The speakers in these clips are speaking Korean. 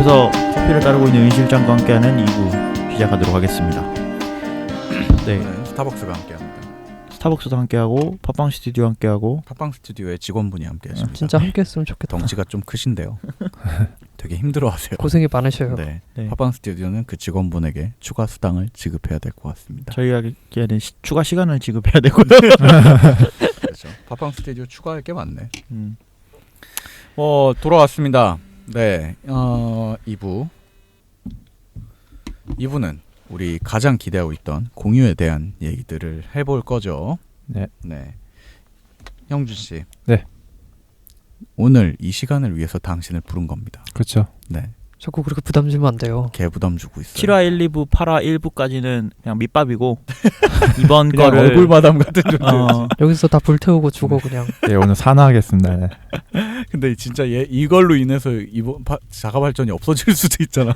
옆에서 커피를 따르고 있는 은 실장과 함께하는 2부 시작하도록 하겠습니다. 네, 스타벅스가 함께합니다. 스타벅스도 함께하고 팟빵 스튜디오 함께하고 팟빵 스튜디오의 직원분이 함께하십니다. 진짜 함께했으면 좋겠다. 덩치가 좀 크신데요. 되게 힘들어하세요. 고생이 많으셔요. 네. 네. 팟빵 스튜디오는 그 직원분에게 추가 수당을 지급해야 될 것 같습니다. 저희가 추가 시간을 지급해야 되고요. 그렇죠. 팟빵 스튜디오 추가할 게 많네. 돌아왔습니다. 네, 2부는 우리 가장 기대하고 있던 공유에 대한 얘기들을 해볼 거죠. 네. 네. 형준 씨. 네. 오늘 이 시간을 위해서 당신을 부른 겁니다. 그렇죠. 네. 자꾸 그렇게 부담 주면 안 돼요. 개 부담 주고 있어요. 7화 1, 2부, 8화 1부까지는 그냥 밑밥이고 이번 그냥 거를 얼굴 마담 같은 존재. 여기서 다 불태우고 죽어 그냥. 네, 오늘 산화하겠습니다. 네. 근데 진짜 이걸로 인해서 이번 자가 발전이 없어질 수도 있잖아.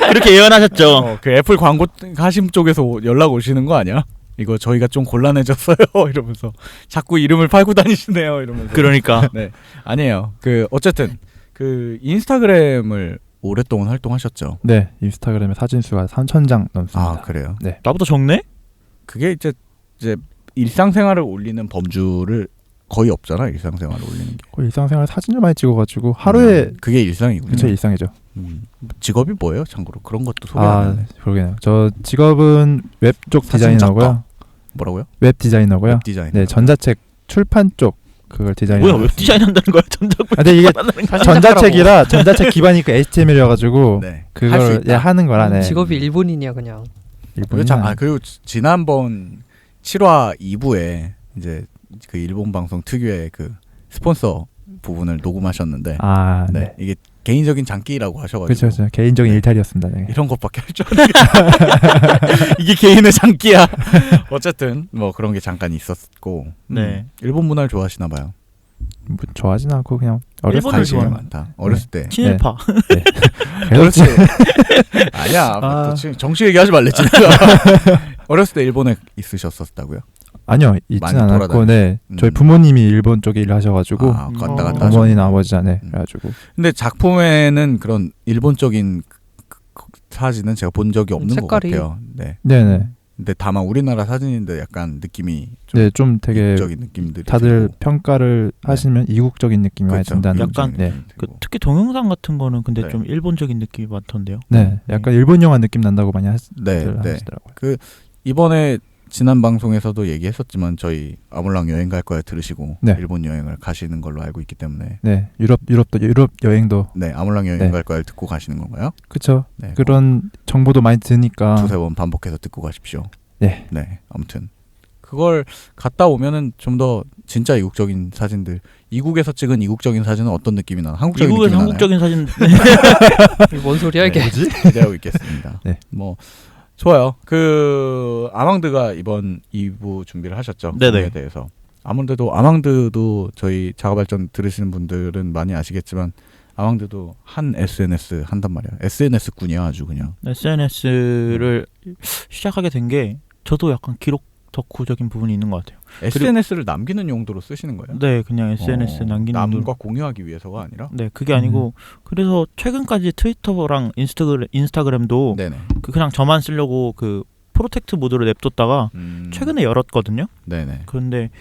그렇게 예언하셨죠. 그 애플 광고 하심 쪽에서 연락 오시는 거 아니야? 이거 저희가 좀 곤란해졌어요. 이러면서 자꾸 이름을 팔고 다니시네요. 이러면서. 그러니까 네, 아니에요. 어쨌든 그 인스타그램을 오랫동안 활동하셨죠. 네, 인스타그램에 사진 수가 3,000장 넘습니다. 아, 그래요? 네. 나보다 적네? 그게 이제 일상생활을 올리는 범주를 거의 없잖아. 일상생활을 올리는 게. 거의 일상생활 사진을 많이 찍어가지고 하루에 그게 일상이군요. 제 일상이죠. 직업이 뭐예요? 참고로 그런 것도 소개 안 하네. 그러게요. 저 직업은 웹 쪽 디자이너고요. 뭐라고요? 웹 디자이너고요. 웹 디자이너. 네, 전자책 출판 쪽 그걸 디자인. 뭐야, 웹 디자인 한다는 거야? 전자책. 근데 이게 전자책이라 전자책 기반이니까 HTML이어가지고 네. 그걸 하는 거라네. 직업이 일본인이야 그냥. 그리고 지난번 7화 2부에 이제 그 일본 방송 특유의 그 스폰서 부분을 녹음하셨는데, 네, 이게 개인적인 장기라고 하셔가지고. 그렇죠. 개인적인 일탈이었습니다. 네. 이런 것밖에 할 줄 아는 이게 개인의 장기야. 어쨌든 뭐 그런 게 잠깐 있었고. 네. 일본 문화를 좋아하시나 봐요. 뭐 좋아하진 않고 그냥 어렸을 일본을 때 관심이 좋아하는 많다. 어렸을 때. 친일파. 그렇지. 아니야. 정치 얘기하지 말랬지. 어렸을 때 일본에 있으셨었다고요? 아니요, 있진 않았고, 네, 저희 부모님이 일본 쪽에 일을 하셔가지고 갔다 갔다. 어머니나 아버지 안에 그래가지고. 근데 작품에는 그런 일본적인 사진은 제가 본 적이 없는 색깔이. 것 같아요. 네. 네네. 근데 다만 우리나라 사진인데 약간 느낌이 좀 되게 이국적인 느낌들이 다들 들고. 평가를 하시면 이국적인 느낌이 많이 그렇죠. 든다는. 약간 네. 특히 동영상 같은 거는 근데 네. 좀 일본적인 느낌이 많던데요. 네, 약간 일본 영화 느낌 난다고 많이 네. 하시더라고요. 이번에 지난 방송에서도 얘기했었지만 저희 아몰랑 여행 갈 거야 들으시고 네. 일본 여행을 가시는 걸로 알고 있기 때문에 네, 유럽 여행도. 네, 아몰랑 여행 네. 갈 거야 듣고 가시는 건가요? 그렇죠. 네, 그런 정보도 많이 드니까. 두세 번 반복해서 듣고 가십시오. 네. 네, 아무튼 그걸 갔다 오면은 좀 더 진짜 이국적인 사진들, 이국에서 찍은 이국적인 사진은 어떤 느낌이 나나? 한국적인 미국에서 느낌이 한국적인 사진. 이게 뭔 소리야 이게? 뭐지? 기대하고 있겠습니다. 네. 뭐 좋아요. 아망드가 이번 2부 준비를 하셨죠. 네네. 그거에 대해서. 아망드도 저희 자가발전 들으시는 분들은 많이 아시겠지만 아망드도 한 SNS 한단 말이야. SNS꾼이야 아주 그냥. SNS를 시작하게 된 게 저도 약간 기록 덕후적인 부분이 있는 것 같아요. SNS를 남기는 용도로 쓰시는 거예요? 네, 그냥 SNS 남기는 남과 용도로. 공유하기 위해서가 아니라? 네, 그게 아니고 그래서 최근까지 트위터랑 인스타그램도 네네. 그냥 저만 쓰려고 그 프로텍트 모드로 냅뒀다가 최근에 열었거든요. 네네. 그런데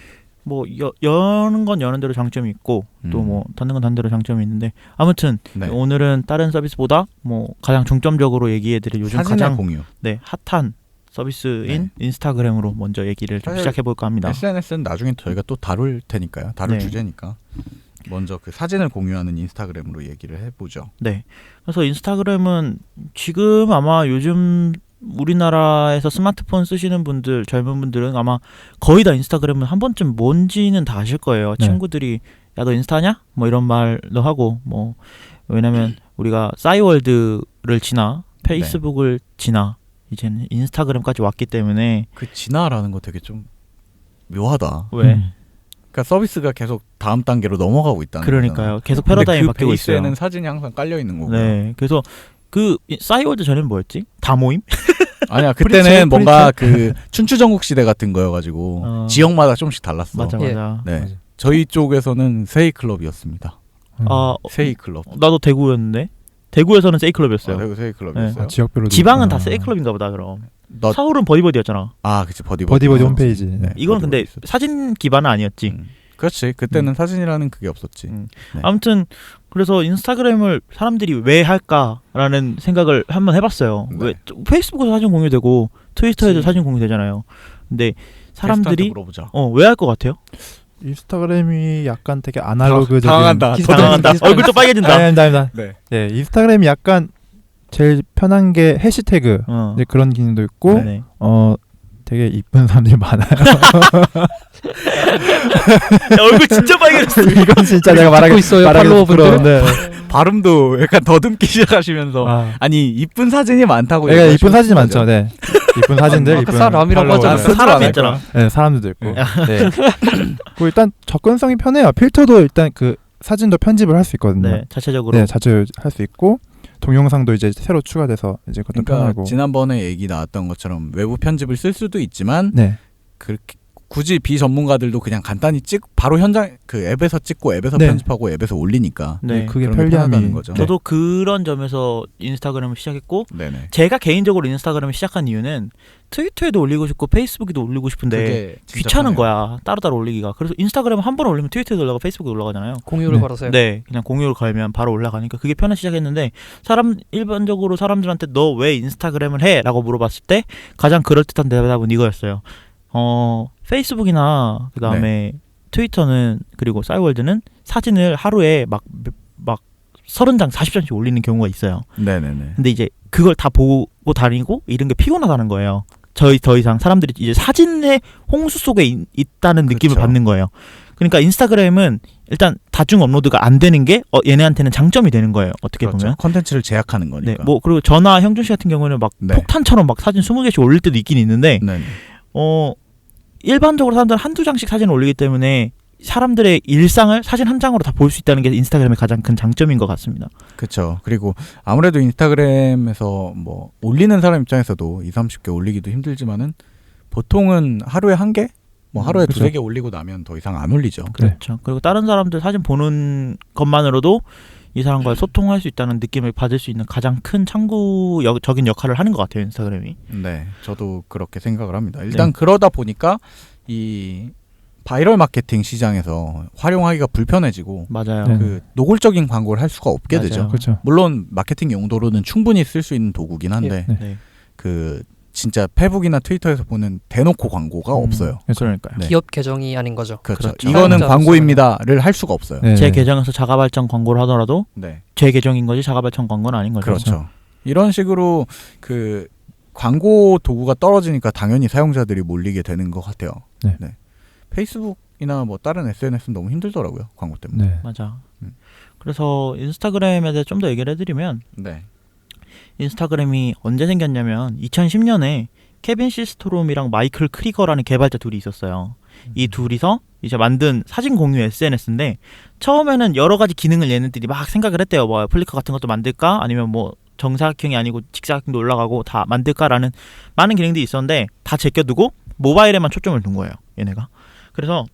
뭐 여는 건 여는 대로 장점이 있고 또 뭐 닫는 건 닫는 대로 장점이 있는데 아무튼 네. 오늘은 다른 서비스보다 뭐 가장 중점적으로 얘기해드릴 요즘 사진의 가장 공유. 핫한 서비스인 인스타그램으로 먼저 얘기를 좀 시작해볼까 합니다. SNS는 나중에 저희가 또 다룰 테니까요. 다룰 네. 주제니까. 먼저 그 사진을 공유하는 인스타그램으로 얘기를 해보죠. 네. 그래서 인스타그램은 지금 아마 요즘 우리나라에서 스마트폰 쓰시는 분들, 젊은 분들은 아마 거의 다 인스타그램은 한 번쯤 뭔지는 다 아실 거예요. 네. 친구들이 야 너 인스타냐? 뭐 이런 말도 하고 뭐 왜냐면 우리가 싸이월드를 지나 페이스북을 지나 이제는 인스타그램까지 왔기 때문에 그 진화라는 거 되게 좀 묘하다. 왜? 그러니까 서비스가 계속 다음 단계로 넘어가고 있다는 그러니까요. 거잖아. 계속 패러다임이 근데 그 바뀌고 베이스에는 있어요. 사진이 항상 깔려 있는 거고. 네. 그래서 그 싸이월드 전에는 뭐였지? 다 모임? 아니야, 그때는 뭔가 그 춘추전국 시대 같은 거여가지고 지역마다 좀씩 달랐어. 맞아. 네, 저희 쪽에서는 세이클럽이었습니다. 세이클럽. 나도 대구였는데 대구에서는 세이클럽이었어요. 대구 세이클럽이었어요. 지역별로. 지방은 다 세이클럽인가 보다 그럼. 서울은 버디버디였잖아. 그치 버디버디 홈페이지. 네, 이거는 근데 있었지. 사진 기반은 아니었지. 그렇지. 그때는 사진이라는 그게 없었지. 네. 네. 아무튼 그래서 인스타그램을 사람들이 왜 할까라는 생각을 한번 해봤어요. 네. 왜 페이스북에서 사진 공유되고 트위터에도 그치. 사진 공유되잖아요. 근데 사람들이 물어보자. 왜 할 것 같아요? 인스타그램이 약간 되게 아날로그적인. 당황한다. 당황한다. 얼굴 또 빨개진다. 아닙니다. 네. 네, 인스타그램이 약간 제일 편한 게 해시태그 이제 그런 기능도 있고 네네. 되게 이쁜 사람들이 많아요. 야, 얼굴 진짜 빨개졌어. 이건 진짜 내가 말하기 있어요, 말하기 팔로워분들? 부끄러운데. 발음도 약간 더듬기 시작하시면서 아니 이쁜 사진이 많고 내가 이쁜 사진이 많죠. 네. 이쁜 사진들, 이쁜 사람이라고 하잖아요. 사람이 있잖아. 네, 사람들도 있고. 네. 그리고 일단 접근성이 편해요. 필터도 일단 그 사진도 편집을 할 수 있거든요. 네, 자체적으로. 네, 자체 할 수 있고 동영상도 이제 새로 추가돼서 이제 그것도 그러니까 편하고. 지난번에 얘기 나왔던 것처럼 외부 편집을 쓸 수도 있지만 네. 그렇게 굳이 비전문가들도 그냥 간단히 바로 현장 그 앱에서 찍고 앱에서 네. 편집하고 앱에서 올리니까 네. 그게 그런 게 편리함이 편하다는 거죠. 저도 그런 점에서 인스타그램을 시작했고 네네. 제가 개인적으로 인스타그램을 시작한 이유는 트위터에도 올리고 싶고 페이스북에도 올리고 싶은데 그게 진짜 귀찮은 편해요. 거야. 따로따로 올리기가. 그래서 인스타그램 한 번 올리면 트위터에 올라가고 페이스북에 올라가잖아요. 공유를 네. 걸어서요. 네, 그냥 공유를 걸면 바로 올라가니까 그게 편해 시작했는데 일반적으로 사람들한테 너 왜 인스타그램을 해? 라고 물어봤을 때 가장 그럴듯한 대답은 이거였어요. 페이스북이나 그다음에 트위터는 그리고 싸이월드는 사진을 하루에 막 30장, 40장씩 올리는 경우가 있어요. 네네네. 근데 이제 그걸 다 보고 다니고 이런 게 피곤하다는 거예요. 더 이상 사람들이 이제 사진의 홍수 속에 있다는 느낌을 그렇죠. 받는 거예요. 그러니까 인스타그램은 일단 다중 업로드가 안 되는 게 얘네한테는 장점이 되는 거예요. 어떻게 그렇죠. 보면. 컨텐츠를 제약하는 네, 거니까. 뭐 그리고 저나 형준 씨 같은 경우는 막 네. 폭탄처럼 막 사진 20개씩 올릴 때도 있긴 있는데 네. 일반적으로 사람들은 한두 장씩 사진을 올리기 때문에 사람들의 일상을 사진 한 장으로 다 볼 수 있다는 게 인스타그램의 가장 큰 장점인 것 같습니다. 그렇죠. 그리고 아무래도 인스타그램에서 뭐 올리는 사람 입장에서도 20-30개 올리기도 힘들지만은 보통은 하루에 한 개? 뭐 하루에 그쵸. 2-3개 올리고 나면 더 이상 안 올리죠. 그렇죠. 그리고 다른 사람들 사진 보는 것만으로도 이 사람과 소통할 수 있다는 느낌을 받을 수 있는 가장 큰 창구적인 역할을 하는 것 같아요, 인스타그램이. 네, 저도 그렇게 생각을 합니다. 일단 그러다 보니까 이 바이럴 마케팅 시장에서 활용하기가 불편해지고 맞아요. 네. 그 노골적인 광고를 할 수가 없게 맞아요. 되죠. 그렇죠. 물론 마케팅 용도로는 충분히 쓸 수 있는 도구긴 한데 네. 네. 그 진짜 페북이나 트위터에서 보는 대놓고 광고가 없어요. 그러니까요. 네. 기업 계정이 아닌 거죠. 그렇죠. 그렇죠. 이거는 사용자 광고입니다를 할 수가 없어요. 네. 제 계정에서 자가 발전 광고를 하더라도 네, 제 계정인 거지 자가 발전 광고는 아닌 거죠. 그렇죠. 이런 식으로 그 광고 도구가 떨어지니까 당연히 사용자들이 몰리게 되는 것 같아요. 네. 페이스북이나 뭐 다른 SNS는 너무 힘들더라고요. 광고 때문에. 네. 맞아. 음. 그래서 인스타그램에 대해 좀 더 얘기를 해드리면 네. 인스타그램이 언제 생겼냐면 2010년에 케빈 시스토롬이랑 마이클 크리거라는 개발자 둘이 있었어요. 이 둘이서 이제 만든 사진 공유 SNS인데 처음에는 여러 가지 기능을 얘네들이 막 생각을 했대요. 뭐 플리커 같은 것도 만들까? 아니면 뭐 정사각형이 아니고 직사각형도 올라가고 다 만들까라는 많은 기능들이 있었는데 다 제껴두고 모바일에만 초점을 둔 거예요. 얘네가. 그래서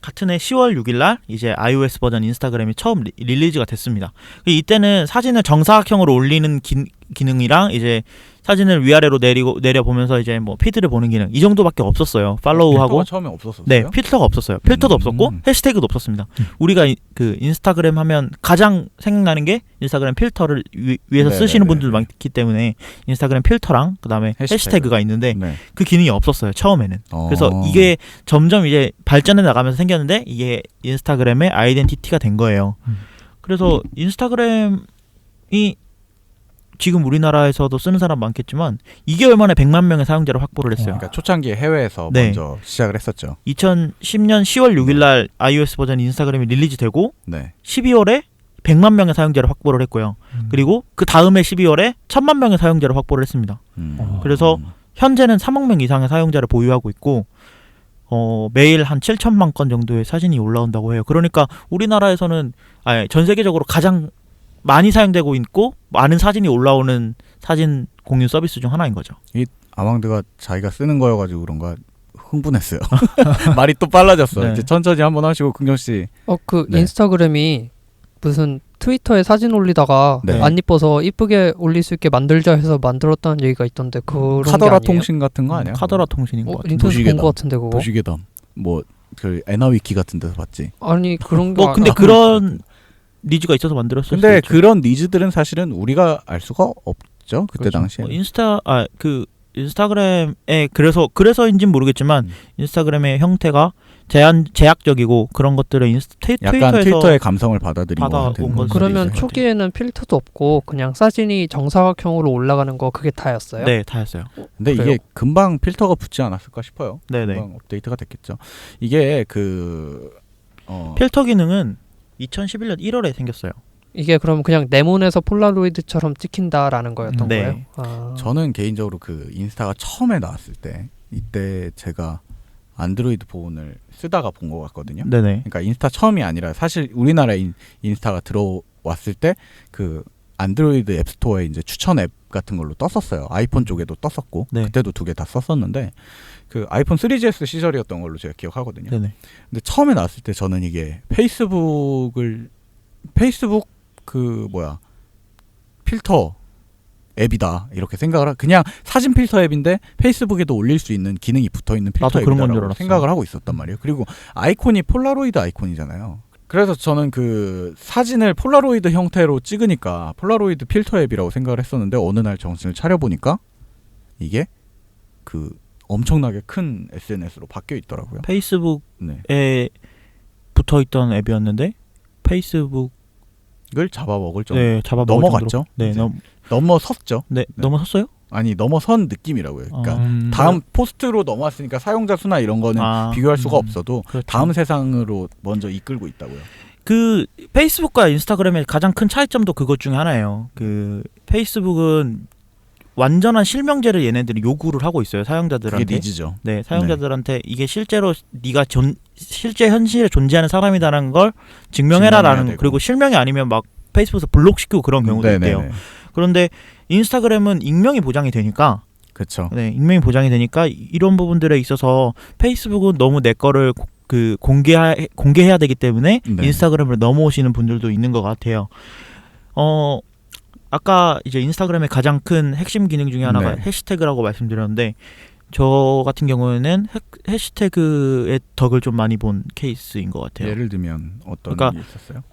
같은 해 10월 6일 날 이제 iOS 버전 인스타그램이 처음 릴리즈가 됐습니다. 이때는 사진을 정사각형으로 올리는 기능이랑 이제 사진을 위아래로 내려 보면서 이제 뭐 피드를 보는 기능 이 정도밖에 없었어요. 팔로우하고 필터가 처음에 없었어요. 네, 필터가 없었어요. 필터도 없었고 해시태그도 없었습니다. 우리가 그 인스타그램 하면 가장 생각나는 게 인스타그램 필터를 위해서 쓰시는 분들 많기 때문에 인스타그램 필터랑 그다음에 해시태그가 있는데 네. 그 기능이 없었어요. 처음에는. 그래서 이게 점점 이제 발전해 나가면서 생겼는데 이게 인스타그램의 아이덴티티가 된 거예요. 그래서 인스타그램이 지금 우리나라에서도 쓰는 사람 많겠지만 2개월 만에 100만 명의 사용자를 확보를 했어요. 그러니까 초창기에 해외에서 네. 먼저 시작을 했었죠. 2010년 10월 6일 날 iOS 버전 인스타그램이 릴리즈되고 네. 12월에 100만 명의 사용자를 확보를 했고요. 그리고 그 다음에 12월에 1000만 명의 사용자를 확보를 했습니다. 그래서 현재는 3억 명 이상의 사용자를 보유하고 있고 매일 한 7천만 건 정도의 사진이 올라온다고 해요. 그러니까 우리나라에서는 전 세계적으로 가장 많이 사용되고 있고 많은 사진이 올라오는 사진 공유 서비스 중 하나인 거죠. 이 아망드가 자기가 쓰는 거여가지고 그런가 흥분했어요. 말이 또 빨라졌어. 네. 이제 천천히 한번 하시고 긍정 씨. 그 네. 인스타그램이 무슨 트위터에 사진 올리다가 네. 안 이뻐서 이쁘게 올릴 수 있게 만들자 해서 만들었다는 얘기가 있던데 그런 카더라 게 아니에요? 통신 같은 거 아니야? 카더라 통신인 것 같아요. 인터넷 도시계단. 본거 같은데 그거? 도시계담 뭐그 에나위키 같은 데서 봤지. 아니 그런 거 뭐 근데 그런 니즈가 있어서 만들었을 수도 근데 있죠. 그런 니즈들은 사실은 우리가 알 수가 없죠. 그때 그렇죠. 당시에. 그 인스타그램에 그래서인지는 모르겠지만 인스타그램의 형태가 제약적이고 그런 것들을 약간 트위터에서 트위터의 감성을 받아들인 것 받아온 같은. 건 그러면 있어요. 초기에는 필터도 없고 그냥 사진이 정사각형으로 올라가는 거 그게 다였어요? 네, 다였어요. 근데 그래요? 이게 금방 필터가 붙지 않았을까 싶어요. 네네. 금방 업데이트가 됐겠죠. 이게 필터 기능은 2011년 1월에 생겼어요. 이게 그럼 그냥 네몬에서 폴라로이드처럼 찍힌다라는 거였던 네. 거예요? 아. 저는 개인적으로 그 인스타가 처음에 나왔을 때 이때 제가 안드로이드 폰을 쓰다가 본 것 같거든요. 네네. 그러니까 인스타 처음이 아니라 사실 우리나라에 인스타가 들어왔을 때 그 안드로이드 앱스토어에 이제 추천 앱 같은 걸로 떴었어요. 아이폰 쪽에도 떴었고 네. 그때도 2개 다 썼었는데 그 아이폰 3GS 시절이었던 걸로 제가 기억하거든요. 네네. 근데 처음에 나왔을 때 저는 이게 페이스북 필터 앱이다 이렇게 생각을 그냥 사진 필터 앱인데 페이스북에도 올릴 수 있는 기능이 붙어있는 필터 나도 그런 건줄 앱이다라고 알았어. 생각을 하고 있었단 말이에요. 그리고 아이콘이 폴라로이드 아이콘이잖아요. 그래서 저는 그 사진을 폴라로이드 형태로 찍으니까 폴라로이드 필터 앱이라고 생각을 했었는데 어느 날 정신을 차려보니까 이게 그 엄청나게 큰 SNS로 바뀌어 있더라고요. 페이스북에 네. 붙어있던 앱이었는데 페이스북 이걸 잡아먹을 정도. 잡아먹을 넘어갔죠. 정도로. 네, 이제. 넘어섰죠. 네, 넘어섰어요? 아니 넘어선 느낌이라고요. 그러니까 음. 다음 포스트로 넘어왔으니까 사용자 수나 이런 거는 비교할 수가 없어도 그렇죠. 다음 세상으로 먼저 이끌고 있다고요. 그 페이스북과 인스타그램의 가장 큰 차이점도 그것 중에 하나예요. 그 페이스북은 완전한 실명제를 얘네들이 요구를 하고 있어요. 그게 사용자들한테. 니즈죠. 네, 사용자들한테 이게 실제로 네가 실제 현실에 존재하는 사람이다라는 걸 증명해라라는 증명해야 되고. 그리고 실명이 아니면 막 페이스북에서 블록시키고 그런 경우도 있대요. 그런데 인스타그램은 익명이 보장이 되니까 그렇죠. 네, 익명이 보장이 되니까 이런 부분들에 있어서 페이스북은 너무 내 거를 공개해야 되기 때문에 네. 인스타그램을 넘어오시는 분들도 있는 것 같아요. 아까 이제 인스타그램의 가장 큰 핵심 기능 중에 하나가 네. 해시태그라고 말씀드렸는데 저 같은 경우에는 해시태그의 덕을 좀 많이 본 케이스인 것 같아요. 예를 들면 어떤 그러니까 게 있었어요?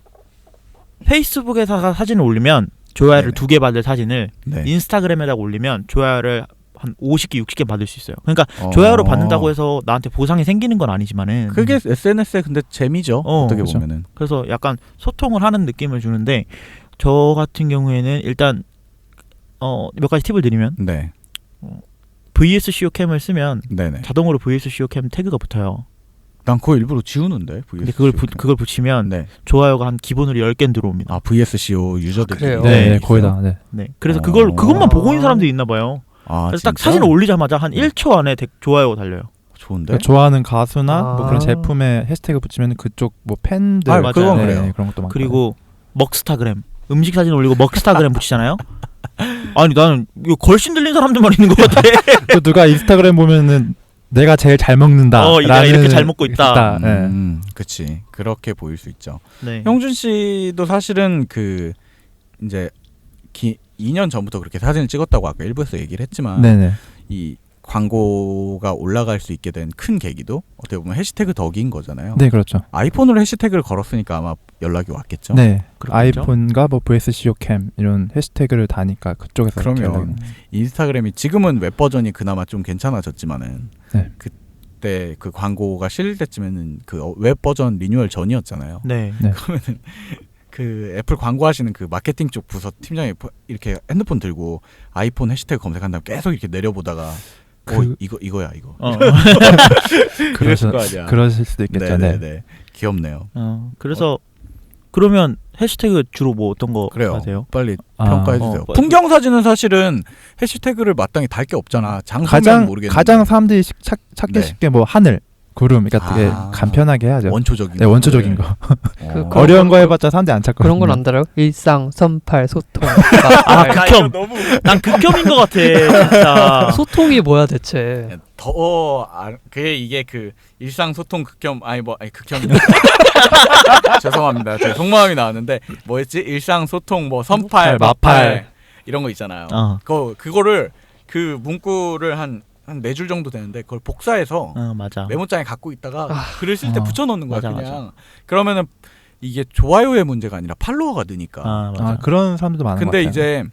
페이스북에다가 사진을 올리면 조회를 네네. 2개 받을 사진을 네. 인스타그램에다가 올리면 조회를 한 50개, 60개 받을 수 있어요. 그러니까 조회로 받는다고 해서 나한테 보상이 생기는 건 아니지만은 그게 SNS의 근데 재미죠. 어떻게 그렇죠. 보면은. 그래서 약간 소통을 하는 느낌을 주는데 저 같은 경우에는 일단 몇 가지 팁을 드리면 네. VSCO 캠을 쓰면 네네. 자동으로 VSCO 캠 태그가 붙어요. 난 그거 일부러 지우는데. 근데 그걸 붙이면 네. 좋아요가 한 기본으로 10개는 들어옵니다. 아 VSCO 유저들. 그래요? 네, 거의 다. 네. 네. 그래서 어. 그것만 보고 있는 사람들이 있나 봐요. 아, 그래서 딱 진짜? 사진을 올리자마자 한 네. 1초 안에 좋아요가 달려요. 좋은데. 그러니까 좋아하는 가수나 아. 뭐 그런 제품에 해시태그 붙이면 그쪽 뭐 팬들 아, 맞아요. 그건 네, 그래요. 그런 것도 많고. 그리고 먹스타그램 음식 사진 올리고 먹스타그램 붙이잖아요. 아니 나는 이거 걸신 들린 사람들만 있는 것 같아. 또 누가 인스타그램 보면은 내가 제일 잘 먹는다. 내가 이렇게 잘 먹고 있다. 네. 그치. 그렇게 보일 수 있죠. 네. 형준 씨도 사실은 그 이제 2년 전부터 그렇게 사진을 찍었다고 아까 일부에서 얘기를 했지만 네네. 이 광고가 올라갈 수 있게 된 큰 계기도 어떻게 보면 해시태그 덕인 거잖아요. 네, 그렇죠. 아이폰으로 해시태그를 걸었으니까 아마 연락이 왔겠죠. 네. 그렇겠죠? 아이폰과 뭐 VSCO 캠 이런 해시태그를 다니까 그쪽에서 이렇게 그러면 연락이 인스타그램이 지금은 웹 버전이 그나마 좀 괜찮아졌지만은 네. 그때 그 광고가 실릴 때쯤에는 그 웹 버전 리뉴얼 전이었잖아요. 네. 그러면은 그 애플 광고하시는 그 마케팅 쪽 부서 팀장이 이렇게 핸드폰 들고 아이폰 해시태그 검색한 다음에 계속 이렇게 내려보다가 이거야 이거. 그랬을 거 아니야. 그러실 수도 있겠죠. 네. 네네네. 귀엽네요. 그래서 그러면 해시태그 주로 뭐 어떤 거 그래요. 하세요? 빨리 평가해 주세요. 뭐, 풍경 사진은 사실은 해시태그를 마땅히 달 게 없잖아. 장소면 가장 모르겠는데. 가장 사람들이 찾기 네. 쉽게 뭐 하늘, 구름, 그러니까 되게 간편하게 해야죠. 원초적인. 네, 원초적인 거. 그 어려운 거 해봤자 사람들이 안 찾거든요. 그런 건 안 달아요? 일상, 선팔, 소통. 극혐. 난 극혐인 것 같아. 진짜. 소통이 뭐야 대체? 그게 이게 그 일상 소통 극혐 극혐. 죄송합니다. 제 속마음이 나왔는데 뭐였지? 일상 소통 뭐 선팔, 마팔 이런 거 있잖아요. 그거를 그 문구를 한 4줄 정도 되는데 그걸 복사해서 맞아. 메모장에 갖고 있다가 글을 쓸 때 붙여넣는 거야. 맞아, 그냥. 맞아. 그러면은 이게 좋아요의 문제가 아니라 팔로워가 느니까. 맞아. 그런 사람도 많은 것 같아요. 근데 이제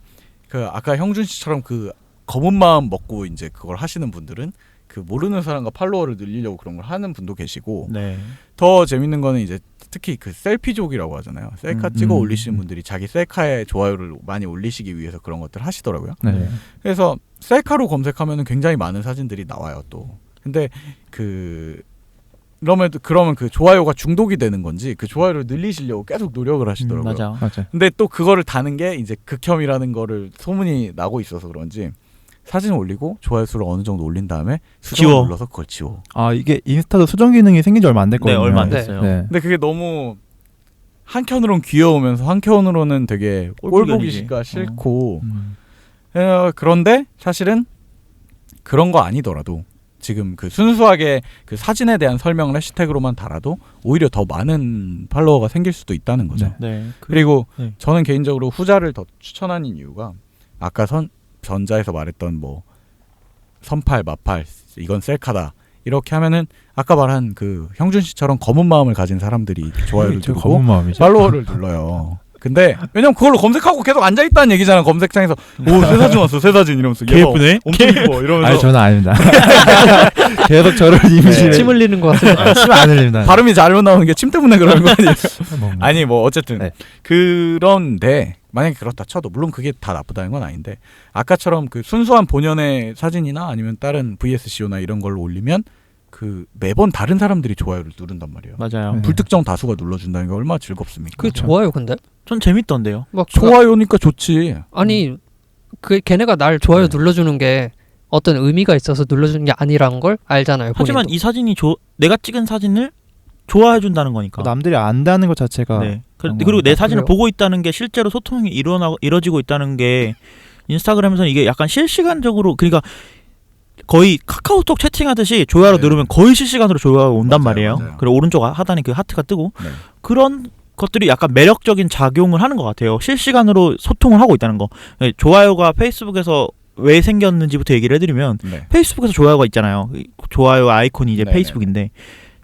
그 아까 형준 씨처럼 그 검은 마음 먹고 이제 그걸 하시는 분들은 그 모르는 사람과 팔로워를 늘리려고 그런 걸 하는 분도 계시고 네. 더 재밌는 거는 이제 특히 그 셀피족이라고 하잖아요. 셀카 찍어 올리시는 분들이 자기 셀카에 좋아요를 많이 올리시기 위해서 그런 것들 하시더라고요. 네. 그래서 셀카로 검색하면 굉장히 많은 사진들이 나와요 또. 근데 그러면 그 좋아요가 중독이 되는 건지 그 좋아요를 늘리시려고 계속 노력을 하시더라고요. 맞아. 근데 또 그거를 다는 게 이제 극혐이라는 거를 소문이 나고 있어서 그런지 사진 올리고 좋아요 수를 어느 정도 올린 다음에 수정을 지워. 눌러서 그걸 지워. 이게 인스타도 수정 기능이 생긴 지 얼마 안 됐거든요. 네, 얼마 안 됐어요. 네. 근데 그게 너무 한켠으로는 귀여우면서 한켠으로는 되게 꼴보기가 싫고 그런데 사실은 그런 거 아니더라도 지금 그 순수하게 그 사진에 대한 설명을 해시태그로만 달아도 오히려 더 많은 팔로워가 생길 수도 있다는 거죠. 네. 그리고 네. 저는 개인적으로 후자를 더 추천하는 이유가 아까 전자에서 말했던 뭐 선팔, 마팔 이건 셀카다 이렇게 하면은 아까 말한 그 형준 씨처럼 검은 마음을 가진 사람들이 좋아요를 누르고 검은 마음이죠. 팔로워를 눌러요. 근데 왜냐면 그걸로 검색하고 계속 앉아있다는 얘기잖아. 검색창에서 새 사진 왔어 새 사진 이러면서 개 예쁘네. 엄청 이뻐 이러면서 아니 저는 아닙니다. 계속 저를 이미지를 침 흘리는 것 같은데. 침 안 흘립니다. 발음이 잘못 나오는 게 침 때문에 그러는 거 아니에요? 뭔가. 아니 뭐 어쨌든 네. 그런데 만약에 그렇다 쳐도 물론 그게 다 나쁘다는 건 아닌데 아까처럼 그 순수한 본연의 사진이나 아니면 다른 VSCO나 이런 걸로 올리면 그 매번 다른 사람들이 좋아요를 누른단 말이에요. 맞아요. 네. 불특정 다수가 눌러준다는 게 얼마나 즐겁습니까? 그 좋아요 근데? 전 재밌던데요. 막 좋아요니까 좋지. 아니 그 걔네가 날 좋아요 네. 눌러주는 게 어떤 의미가 있어서 눌러주는 게 아니라는 걸 알잖아요. 하지만 본인도. 이 사진이 내가 찍은 사진을 좋아해 준다는 거니까. 남들이 안다는 것 자체가 네. 그런 그리고 내 사진을 그래요? 보고 있다는 게 실제로 소통이 이루어지고 있다는 게 인스타그램에서는 이게 약간 실시간적으로 그러니까 거의 카카오톡 채팅하듯이 좋아요 네. 누르면 거의 실시간으로 좋아요가 온단 말이에요. 맞아요. 그리고 오른쪽 하단에 그 하트가 뜨고 네. 그런 것들이 약간 매력적인 작용을 하는 것 같아요. 실시간으로 소통을 하고 있다는 거. 좋아요가 페이스북에서 왜 생겼는지부터 얘기를 해드리면 네. 페이스북에서 좋아요가 있잖아요. 좋아요 아이콘이 이제 네네. 페이스북인데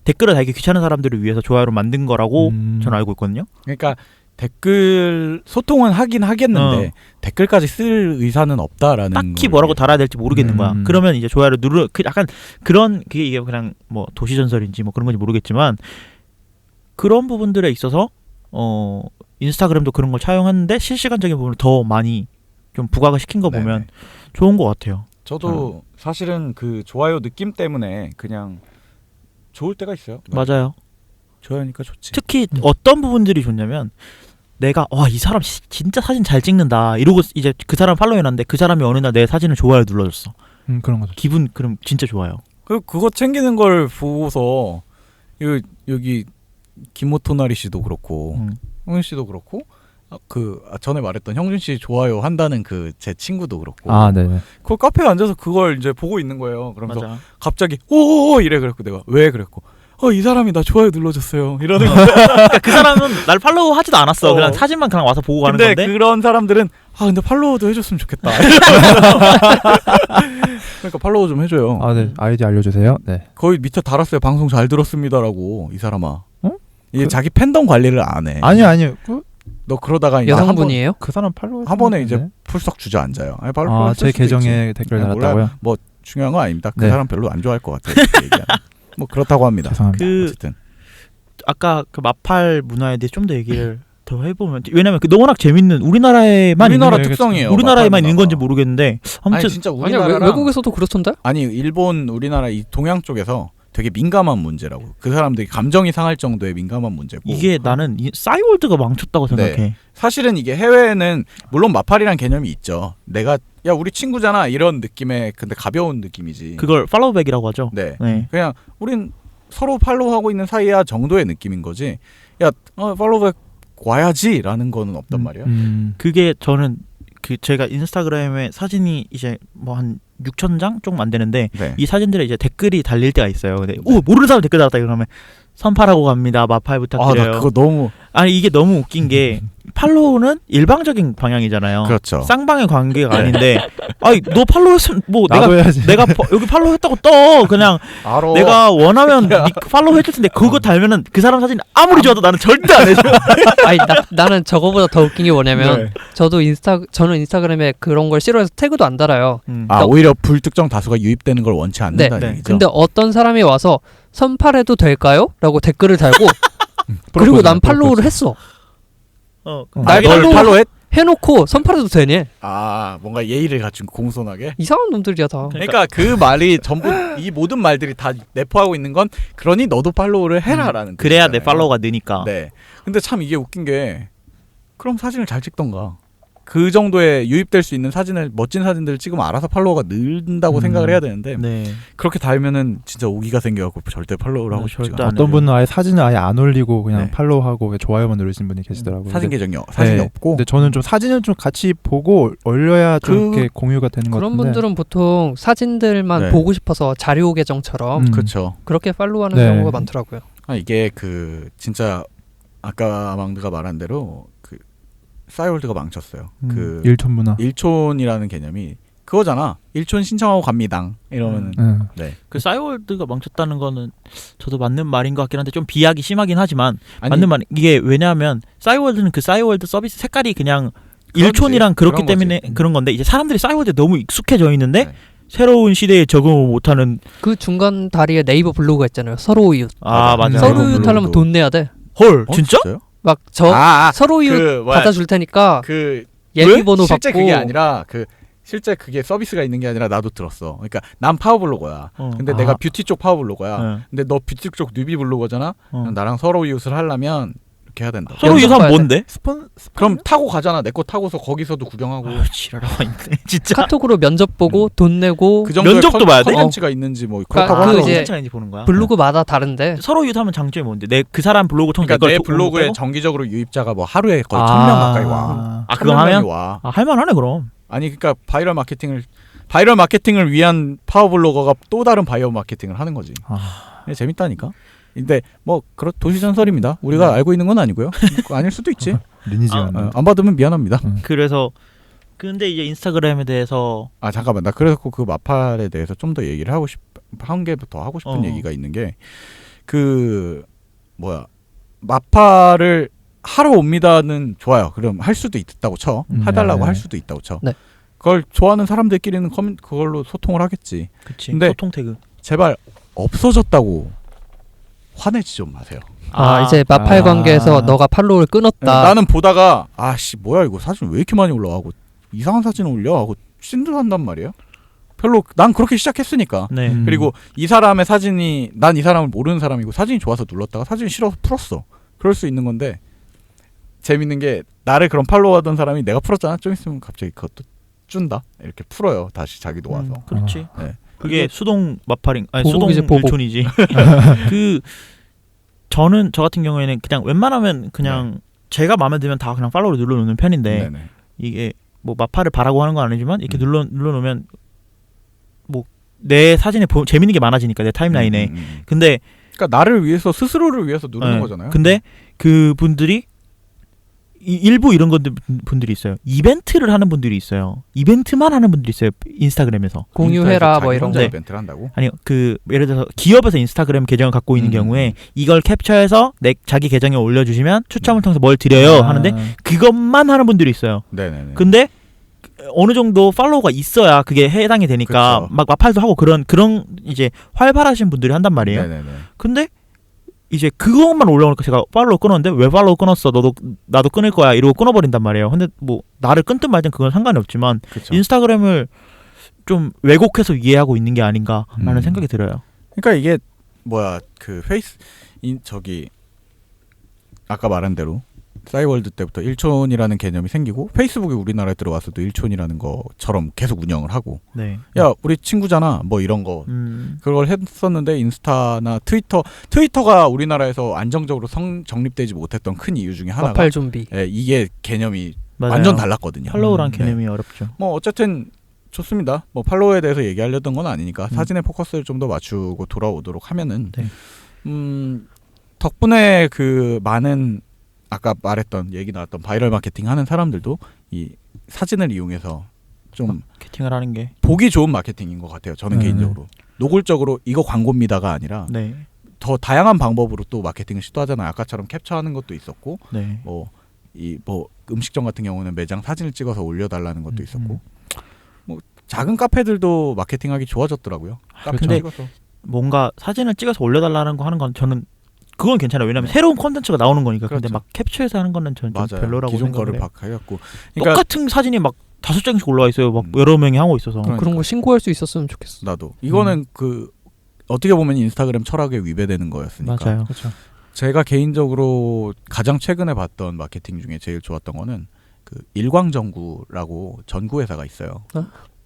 댓글을 달기 귀찮은 사람들을 위해서 좋아요를 만든 거라고 저는 알고 있거든요. 그러니까 댓글 소통은 하긴 하겠는데 댓글까지 쓸 의사는 없다라는 딱히 걸 뭐라고 달아야 될지 모르겠는 거야. 음. 그러면 이제 좋아요를 약간 그런 이게 그냥 뭐 도시 전설인지 뭐 그런 건지 모르겠지만 그런 부분들에 있어서 인스타그램도 그런 걸 차용하는데 실시간적인 부분을 더 많이 좀 부각을 시킨 거 보면 네네. 좋은 것 같아요. 저도 사실은 그 좋아요 느낌 때문에 그냥 좋을 때가 있어요. 맞아요. 좋아요니까 좋지. 특히 어떤 부분들이 좋냐면 내가 이 사람 진짜 사진 잘 찍는다 이러고 이제 그 사람 팔로우해놨는데 그 사람이 어느 날 내 사진을 좋아요 눌러줬어. 그런 거죠. 기분 그럼 진짜 좋아요. 그거 챙기는 걸 보고서 여기 김모토나리 씨도 그렇고 형준 씨도 그렇고 전에 말했던 형준 씨 좋아요 한다는 그 제 친구도 그렇고 네. 그 카페에 앉아서 그걸 이제 보고 있는 거예요. 그러면서 맞아. 갑자기 오 이래 그랬고 내가 왜 그랬고 이 사람이 나 좋아요 눌러줬어요 이러는 거. 그러니까 그 사람은 날 팔로우 하지도 않았어. 그냥 사진만 그냥 와서 보고 가는 근데 건데. 그런 사람들은 근데 팔로우도 해줬으면 좋겠다. 그러니까 팔로우 좀 해줘요. 네. 아이디 알려주세요. 네. 거의 밑에 달았어요. 방송 잘 들었습니다라고. 이 사람아. 이게 그- 자기 팬덤 관리를 안 해. 아니요. 너 그러다가 이제 여성분이에요? 그 사람 팔로우 한 번에 이제 풀썩 주저앉아요. 아니, 제 계정에 댓글 몰라요. 달았다고요? 뭐 중요한 건 아닙니다. 그 네. 사람 별로 안 좋아할 것 같아요. 이렇게 얘기하면. 뭐 그렇다고 합니다. 죄송합니다. 어쨌든 아까 그 마팔 문화에 대해 좀 더 얘기를 더 해보면 왜냐면 그 워낙 재밌는 우리나라에만 우리나라 있는, 특성이에요. 우리나라에만 있는 마팔 건지 문화가. 모르겠는데 아무튼 아니 진짜 아니야 우리나라랑 외국에서도 그렇던데? 아니 일본, 우리나라 이 동양 쪽에서 되게 민감한 문제라고. 그 사람들이 감정이 상할 정도의 민감한 문제고. 이게 나는 싸이월드가 망쳤다고 생각해. 네. 사실은 이게 해외에는 물론 마팔이란 개념이 있죠. 내가 야 우리 친구잖아 이런 느낌의 근데 가벼운 느낌이지. 그걸 팔로우백이라고 하죠. 네. 네. 그냥 우린 서로 팔로우하고 있는 사이야 정도의 느낌인 거지. 야, 팔로우백 와야지라는 거는 없단 말이야. 그게 저는 그 제가 인스타그램에 사진이 이제 뭐 한 6,000장 조금 안 되는데 네. 이 사진들에 이제 댓글이 달릴 때가 있어요. 근데 오 모르는 사람 댓글 달았다 그러면 선팔하고 갑니다. 마팔 부탁드려요. 나 그거 너무 아니 이게 너무 웃긴 게 팔로우는 일방적인 방향이잖아요. 그렇죠. 쌍방의 관계가 아닌데 아니 너 팔로우했으면 뭐 나도 해야지. 내가 여기 팔로우했다고 떠 그냥 알아. 내가 원하면 팔로우 해줄 텐데 그거 달면은 그 사람 사진 아무리 좋아도 나는 절대 안 해줘. 아니 나는 저거보다 더 웃긴 게 뭐냐면 네. 저는 인스타그램에 그런 걸 싫어해서 태그도 안 달아요. 오히려 불특정 다수가 유입되는 걸 원치 않는다는 네. 얘기죠. 근데 어떤 사람이 와서 선팔해도 될까요? 라고 댓글을 달고 그리고 난 팔로우를 했어. 날 널 팔로우했? 해놓고 선팔해도 되니? 뭔가 예의를 갖춘 공손하게. 이상한 놈들이야 다. 그러니까 그 말이 전부 이 모든 말들이 다 내포하고 있는 건 그러니 너도 팔로우를 해라라는. 그래야 뜻이잖아요. 내 팔로우가 느니까. 네. 근데 참 이게 웃긴 게 그럼 사진을 잘 찍던가. 그 정도에 유입될 수 있는 사진을 멋진 사진들을 찍으면 알아서 팔로워가 늘는다고 생각을 해야 되는데 네. 그렇게 달면은 진짜 오기가 생겨갖고 절대 팔로우를 하고 싶지 절대 않아요. 안 어떤 분은 아예 사진을 아예 안 올리고 그냥 네. 팔로우하고 그냥 좋아요만 누르신 분이 계시더라고요. 사진 근데- 계정이 사진이 네. 없고. 근데 저는 좀 사진을 좀 같이 보고 올려야 좀 그- 이렇게 공유가 되는 것 그런 같은데. 분들은 보통 사진들만 네. 보고 싶어서 자료 계정처럼 그렇죠. 그렇게 팔로우하는 네. 경우가 많더라고요. 이게 그 진짜 아까 망드가 말한 대로 그 싸이월드가 망쳤어요. 그 일촌 문화. 일촌이라는 개념이 그거잖아. 일촌 신청하고 갑니다. 이러면은 네. 그 싸이월드가 망쳤다는 거는 저도 맞는 말인 것 같긴 한데 좀 비약이 심하긴 하지만 아니, 맞는 말 이게 왜냐하면 싸이월드는 그 싸이월드 서비스 색깔이 그냥 그렇지. 일촌이랑 그렇기 그런 때문에 거지. 그런 건데 이제 사람들이 싸이월드에 너무 익숙해져 있는데 네. 새로운 시대에 적응을 못하는 그 중간 다리에 네이버 블로그가 있잖아요. 서로이웃. 맞아. 맞아요. 서로이웃 블로그. 하려면 돈 내야 돼. 헐 진짜? 진짜요? 막 서로이웃 받아줄 테니까 그 예비 번호 실제 받고. 그게 아니라 실제 그게 서비스가 있는 게 아니라 나도 들었어. 그러니까 난 파워블로거야. 근데 내가 뷰티 쪽 파워블로거야. 네. 근데 너 뷰티 쪽 뉴비 블로거잖아. 어. 나랑 서로 이웃을 하려면 이렇게 해야 된다. 서로 연습 이웃하면 봐야 돼. 뭔데? 그럼 타고 가잖아. 내 거 타고서 거기서도 구경하고. 지랄하고 있네 진짜. 카톡으로 면접 보고 돈 내고 그 정도의 면접도 봐야 돼? 컨텐츠가 있는지 뭐 그러니까 그렇다고 그 하더라고. 이제 컨텐츠가 보는 거야. 블로그마다 다른데 서로 이웃하면 장점이 뭔데? 내 그 사람 블로그 통해서 그러니까 내 걸 블로그에 빼고? 정기적으로 유입자가 뭐 하루에 거의 1,000명 가까이 와. 아 그거 1,000명 하면 명이 와. 할만하네 그럼. 아니 그러니까 바이럴 마케팅을 위한 파워블로거가 또 다른 바이럴 마케팅을 하는 거지. 재밌다니까. 근데 뭐 그런 도시 전설입니다. 우리가 알고 있는 건 아니고요. 아닐 수도 있지. 리니지가 안 받으면 미안합니다. 그래서 근데 이제 인스타그램에 대해서 잠깐만. 나 그래서 그 마팔에 대해서 좀 더 얘기를 한 개 더 하고 싶은 얘기가 있는 게 마팔을 하러 옵니다는 좋아요. 그럼 할 수도 있다고 쳐. 해달라고 네. 할 수도 있다고 쳐. 네. 그걸 좋아하는 사람들끼리는 그걸로 소통을 하겠지. 그치 근데 소통 태그. 제발 없어졌다고 화내지 좀 마세요. 이제 마팔 관계에서 너가 팔로우를 끊었다. 나는 보다가 뭐야 이거 사진 왜 이렇게 많이 올라가고 이상한 사진 올려 하고 찐득한단 말이에요. 별로 난 그렇게 시작했으니까. 네. 그리고 이 사람의 사진이 난 이 사람을 모르는 사람이고 사진이 좋아서 눌렀다가 사진이 싫어서 풀었어. 그럴 수 있는 건데 재밌는 게 나를 그런 팔로우하던 사람이 내가 풀었잖아. 좀 있으면 갑자기 그것도 준다. 이렇게 풀어요. 다시 자기도 와서. 그렇지. 네. 그게 수동 마팔인 아니 보복이지, 수동 보복. 일촌이지. 저 같은 경우에는 그냥 웬만하면 그냥 제가 마음에 들면 다 그냥 팔로우를 눌러놓는 편인데 네네. 이게 뭐 마팔을 바라고 하는 건 아니지만 이렇게 눌러놓으면 뭐 내 사진에 재밌는 게 많아지니까 내 타임라인에. 근데 그러니까 나를 위해서 스스로를 위해서 누르는 네. 거잖아요. 근데 그 분들이 일부 이런 분들이 있어요. 이벤트를 하는 분들이 있어요. 이벤트만 하는 분들이 있어요. 인스타그램에서. 공유해라 뭐 이런 혼자 거. 이벤트를 한다고? 아니 예를 들어서 기업에서 인스타그램 계정을 갖고 있는 경우에 이걸 캡처해서 자기 계정에 올려주시면 추첨을 통해서 뭘 드려요 하는데 그것만 하는 분들이 있어요. 네네네. 근데 어느 정도 팔로우가 있어야 그게 해당이 되니까 그쵸. 막 마팔도 하고 그런 이제 활발하신 분들이 한단 말이에요. 네네네. 근데 이제 그것만 올라오니까 제가 팔로우 끊었는데 왜 팔로우 끊었어? 나도 끊을 거야 이러고 끊어버린단 말이에요. 근데 뭐 나를 끊든 말든 그건 상관이 없지만 그쵸. 인스타그램을 좀 왜곡해서 이해하고 있는 게 아닌가라는 생각이 들어요. 그러니까 이게 아까 말한 대로 싸이월드 때부터 일촌이라는 개념이 생기고 페이스북이 우리나라에 들어와서도 일촌이라는 것처럼 계속 운영을 하고 네. 야 우리 친구잖아 뭐 이런 거 그걸 했었는데 인스타나 트위터가 우리나라에서 안정적으로 정립되지 못했던 큰 이유 중에 하나가 마팔 좀비. 예, 이게 개념이 맞아요. 완전 달랐거든요. 팔로우란 네. 개념이 어렵죠. 뭐 어쨌든 좋습니다. 뭐 팔로우에 대해서 얘기하려던 건 아니니까 사진에 포커스를 좀 더 맞추고 돌아오도록 하면은 네. 덕분에 그 많은 아까 말했던 얘기 나왔던 바이럴 마케팅 하는 사람들도 이 사진을 이용해서 좀 마케팅을 하는 게 보기 좋은 마케팅인 것 같아요. 저는 개인적으로 노골적으로 이거 광고입니다가 아니라 네. 더 다양한 방법으로 또 마케팅을 시도하잖아요. 아까처럼 캡처하는 것도 있었고 네. 뭐 음식점 같은 경우는 매장 사진을 찍어서 올려달라는 것도 있었고 뭐 작은 카페들도 마케팅하기 좋아졌더라고요. 카페 근데 찍어서. 뭔가 사진을 찍어서 올려달라는 거 하는 건 저는 그건 괜찮아요. 왜냐면 새로운 콘텐츠가 나오는 거니까. 근데 그렇죠. 막 캡처해서 하는 거는 저는 좀 맞아요. 별로라고 기존 거를 생각을 해요. 바꿔갖고 그러니까 똑같은 사진이 막 5장씩 올라와 있어요. 막 여러 명이 하고 있어서. 그러니까. 그런 거 신고할 수 있었으면 좋겠어. 나도 이거는 그 어떻게 보면 인스타그램 철학에 위배되는 거였으니까. 맞아요. 그렇죠. 제가 개인적으로 가장 최근에 봤던 마케팅 중에 제일 좋았던 거는 그 일광전구라고 전구 회사가 있어요.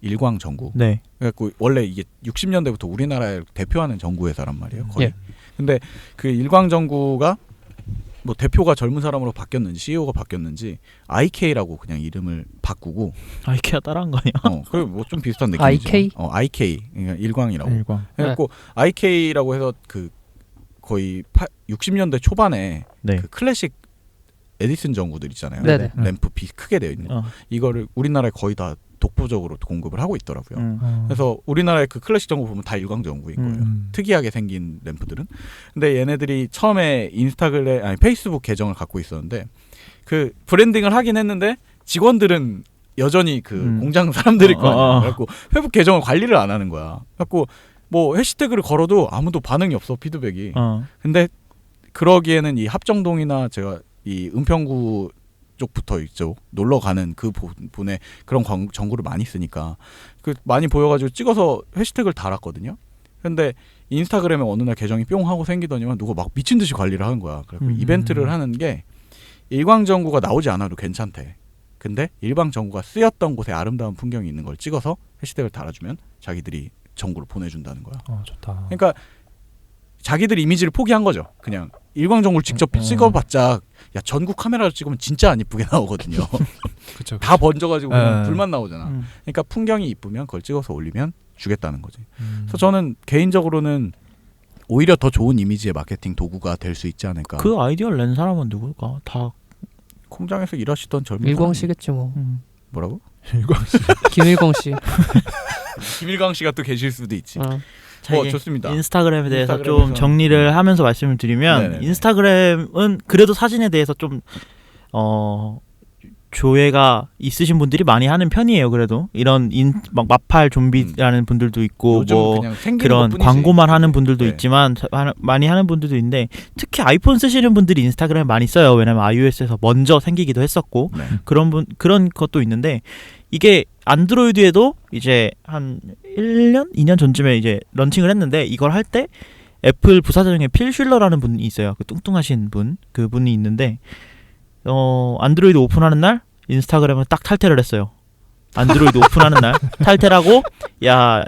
일광전구. 네. 그래갖고 원래 이게 60년대부터 우리나라를 대표하는 전구 회사란 말이에요. 거의. 예. 근데 그 일광전구가 뭐 대표가 젊은 사람으로 바뀌었는지 CEO가 바뀌었는지 IK라고 그냥 이름을 바꾸고 아이케아 따라한 거 아니야? 그리고 뭐 좀 비슷한 느낌이죠. IK? IK 그러니까 일광이라고. 일광. 그래갖고 IK라고 해서 그 거의 60년대 초반에 네. 그 클래식 에디슨 전구들 있잖아요. 네네. 램프 빛 크게 되어 있는 거. 이거를 우리나라에 거의 다 독보적으로 공급을 하고 있더라고요. 그래서 우리나라의 그 클래식 전구 보면 다 일광 전구인 거예요. 특이하게 생긴 램프들은. 근데 얘네들이 처음에 페이스북 계정을 갖고 있었는데 그 브랜딩을 하긴 했는데 직원들은 여전히 그 공장 사람들일 거 아니야. 그래갖고 페이스북 계정을 관리를 안 하는 거야. 그래갖고 뭐 해시태그를 걸어도 아무도 반응이 없어 피드백이. 근데 그러기에는 이 합정동이나 제가 이 은평구 쪽부터 있죠. 놀러 가는 그 부분에 그런 전구를 많이 쓰니까 그 많이 보여가지고 찍어서 해시태그를 달았거든요. 근데 인스타그램에 어느 날 계정이 뿅 하고 생기더니만 누가 막 미친 듯이 관리를 하는 거야. 그래서 이벤트를 하는 게 일광 전구가 나오지 않아도 괜찮대. 근데 일광 전구가 쓰였던 곳에 아름다운 풍경이 있는 걸 찍어서 해시태그를 달아주면 자기들이 전구를 보내준다는 거야. 좋다. 그러니까 자기들 이미지를 포기한 거죠. 그냥 일광 전구를 직접 찍어봤자 야 전구 카메라로 찍으면 진짜 안 이쁘게 나오거든요. 그쵸. 다 번져가지고 그냥 네. 불만 나오잖아. 그러니까 풍경이 이쁘면 그걸 찍어서 올리면 주겠다는 거지. 그래서 저는 개인적으로는 오히려 더 좋은 이미지의 마케팅 도구가 될 수 있지 않을까. 그 아이디어를 낸 사람은 누굴까? 다 공장에서 일하시던 젊은 일광 사람이- 씨겠지 뭐. 뭐라고? 김일광 씨. 김일광 씨가 또 계실 수도 있지. 자, 이게 좋습니다. 인스타그램에 대해서 좀 인스타그램에서 정리를 하면서 말씀을 드리면 네네네. 인스타그램은 그래도 사진에 대해서 좀 조회가 있으신 분들이 많이 하는 편이에요. 그래도 이런 막 마팔 좀비라는 분들도 있고 요즘 뭐 그냥 생기는 그런 것뿐이지. 광고만 하는 분들도 네. 있지만 많이 하는 분들도 있는데 특히 아이폰 쓰시는 분들이 인스타그램 많이 써요. 왜냐면 iOS에서 먼저 생기기도 했었고 네. 그런 것도 있는데 이게 안드로이드에도 이제 한 1년, 2년 전쯤에 이제 런칭을 했는데 이걸 할 때 애플 부사장 중에 필 슐러라는 분이 있어요. 그 뚱뚱하신 분, 그분이 있는데 안드로이드 오픈하는 날 인스타그램은 딱 탈퇴를 했어요. 안드로이드 오픈하는 날 탈퇴라고 야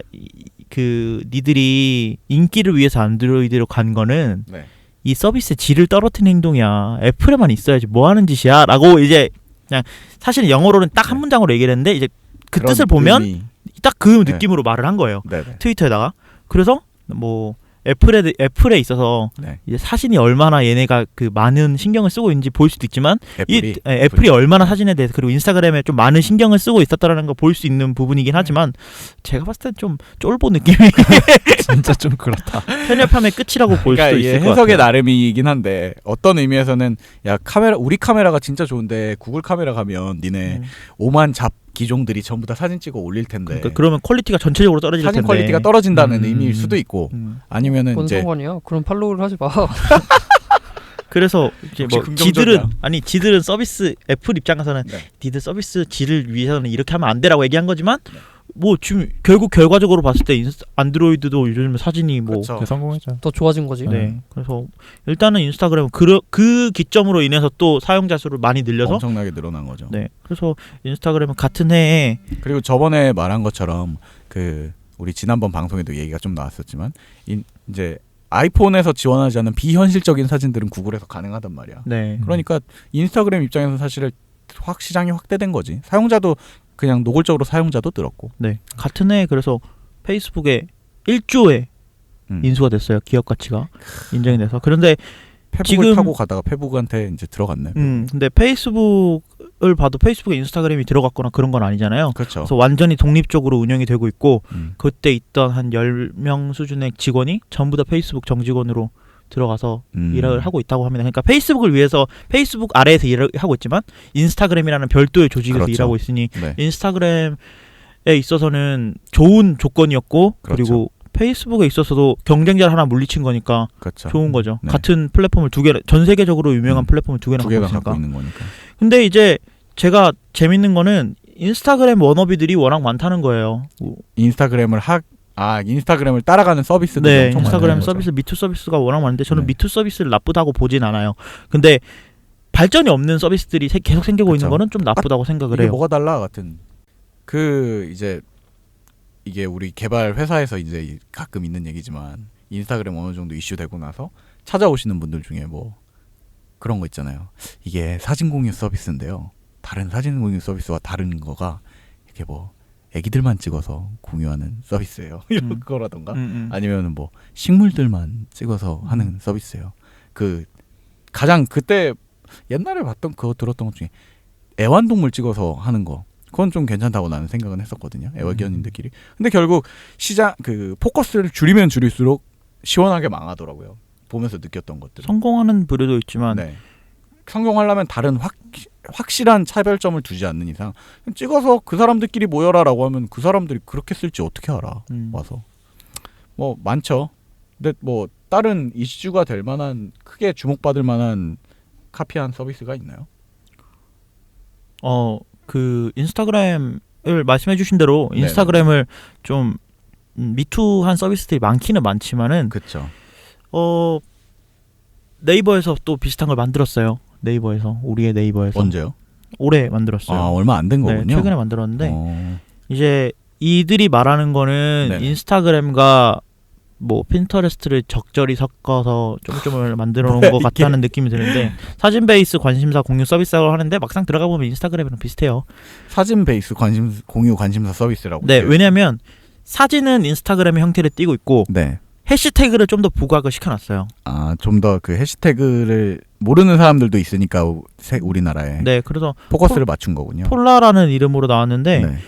그 니들이 인기를 위해서 안드로이드로 간 거는 네. 이 서비스의 질을 떨어뜨리는 행동이야. 애플에만 있어야지 뭐 하는 짓이야 라고 이제 그냥 사실 영어로는 딱 한 문장으로 얘기를 했는데 이제 그 그런 뜻을 보면 의미. 딱 그 느낌으로 말을 한 거예요. 네네. 트위터에다가. 그래서 뭐 애플에 있어서 네. 이제 사진이 얼마나 얘네가 그 많은 신경을 쓰고 있는지 보일 수도 있지만 애플이 얼마나 사진에 대해서 그리고 인스타그램에 좀 많은 신경을 쓰고 있었다라는 걸 볼 수 있는 부분이긴 하지만 제가 봤을 땐 좀 쫄보 느낌이 진짜 좀 그렇다. 편협함의 끝이라고 볼 그러니까 수도 이게 있을 것 해석의 같아요. 나름이긴 한데 어떤 의미에서는 야 우리 카메라가 진짜 좋은데 구글 카메라 가면 니네 5만 잡 기종들이 전부 다 사진 찍어 올릴 텐데 그러니까 그러면 퀄리티가 전체적으로 떨어질 사진 텐데. 퀄리티가 떨어진다는 의미일 수도 있고 아니면은 뭔 이제 상관이야? 그럼 팔로우를 하지 마. 그래서 이제 역시 뭐 긍정적이야. 지들은 서비스 애플 입장에서는 네. 니들 서비스 질을 위해서는 이렇게 하면 안 되라고 얘기한 거지만 뭐 지금 결국 결과적으로 봤을 때 안드로이드도 요즘 사진이 뭐 그쵸. 성공했죠. 더 좋아진 거지. 네. 그래서 일단은 인스타그램은 그 기점으로 인해서 또 사용자 수를 많이 늘려서 엄청나게 늘어난 거죠. 네. 그래서 인스타그램은 같은 해에 그리고 저번에 말한 것처럼 그 우리 지난번 방송에도 얘기가 좀 나왔었지만 이제 아이폰에서 지원하지 않는 비현실적인 사진들은 구글에서 가능하단 말이야. 네. 그러니까 인스타그램 입장에서 사실 시장이 확대된 거지. 사용자도 그냥 노골적으로 사용자도 늘었고. 네. 같은 해에 그래서 페이스북에 1조의 인수가 됐어요. 기업 가치가 인정이 돼서. 그런데 페북을 지금 타고 가다가 페북한테 이제 들어갔네. 근데 페이스북을 봐도 페이스북에 인스타그램이 들어갔거나 그런 건 아니잖아요. 그렇죠. 그래서 완전히 독립적으로 운영이 되고 있고 그때 있던 한 10명 수준의 직원이 전부 다 페이스북 정직원으로 들어가서 일을 하고 있다고 합니다. 그러니까 페이스북을 위해서 페이스북 아래에서 일을 하고 있지만 인스타그램이라는 별도의 조직에서 그렇죠. 일하고 있으니 네. 인스타그램에 있어서는 좋은 조건이었고 그렇죠. 그리고 페이스북에 있어서도 경쟁자를 하나 물리친 거니까 그렇죠. 좋은 거죠. 네. 같은 플랫폼을 두 개, 전 세계적으로 유명한 플랫폼을 두 개나 두 갖고 개가 있으니까. 갖고 있는 거니까. 근데 이제 제가 재밌는 거는 인스타그램 워너비들이 워낙 많다는 거예요. 인스타그램을 따라가는 서비스들 네, 엄청 인스타그램 많다는 서비스 거죠. 미투 서비스가 워낙 많은데 저는 네. 미투 서비스를 나쁘다고 보진 않아요. 근데 발전이 없는 서비스들이 계속 생기고 있는 그쵸. 거는 좀 나쁘다고 생각을 이게 해요. 뭐가 달라 같은 이제 이게 우리 개발 회사에서 이제 가끔 있는 얘기지만 인스타그램 어느 정도 이슈되고 나서 찾아오시는 분들 중에 뭐 그런 거 있잖아요. 이게 사진 공유 서비스인데요. 다른 사진 공유 서비스와 다른 거가 이렇게 뭐 애기들만 찍어서 공유하는 서비스예요. 이런 거라던가 아니면은 뭐 식물들만 찍어서 하는 서비스예요. 그 가장 그때 옛날에 봤던 그거 들었던 것 중에 애완동물 찍어서 하는 거 그건 좀 괜찮다고 나는 생각은 했었거든요. 애완견인들끼리. 근데 결국 시장 그 포커스를 줄이면 줄일수록 시원하게 망하더라고요. 보면서 느꼈던 것들. 성공하는 부류도 있지만 네. 성공하려면 다른 확실한 차별점을 두지 않는 이상 찍어서 그 사람들끼리 모여라라고 하면 그 사람들이 그렇게 쓸지 어떻게 알아. 와서. 뭐 많죠. 근데 뭐 다른 이슈가 될 만한 크게 주목받을 만한 카피한 서비스가 있나요? 그 인스타그램을 말씀해 주신 대로 네네. 인스타그램을 좀 미투한 서비스들이 많기는 많지만은 그렇죠. 네이버에서 또 비슷한 걸 만들었어요. 네이버에서 우리의 네이버에서 언제요? 올해 만들었어요. 아 얼마 안 된 거군요. 네, 최근에 만들었는데 이제 이들이 말하는 거는 네네. 인스타그램과 뭐 핀터레스트를 적절히 섞어서 쫌쫌을 만들어 놓은 것 같다는 느낌이 드는데 사진 베이스 관심사 공유 서비스라고 하는데 막상 들어가 보면 인스타그램이랑 비슷해요. 사진 베이스 공유 관심사 서비스라고. 네, 왜냐하면 사진은 인스타그램의 형태를 띠고 있고 네. 해시태그를 좀 더 부각을 시켜놨어요. 아, 좀 더 그 해시태그를 모르는 사람들도 있으니까 우리나라에. 네, 그래서 포커스를 맞춘 거군요. 폴라라는 이름으로 나왔는데 네.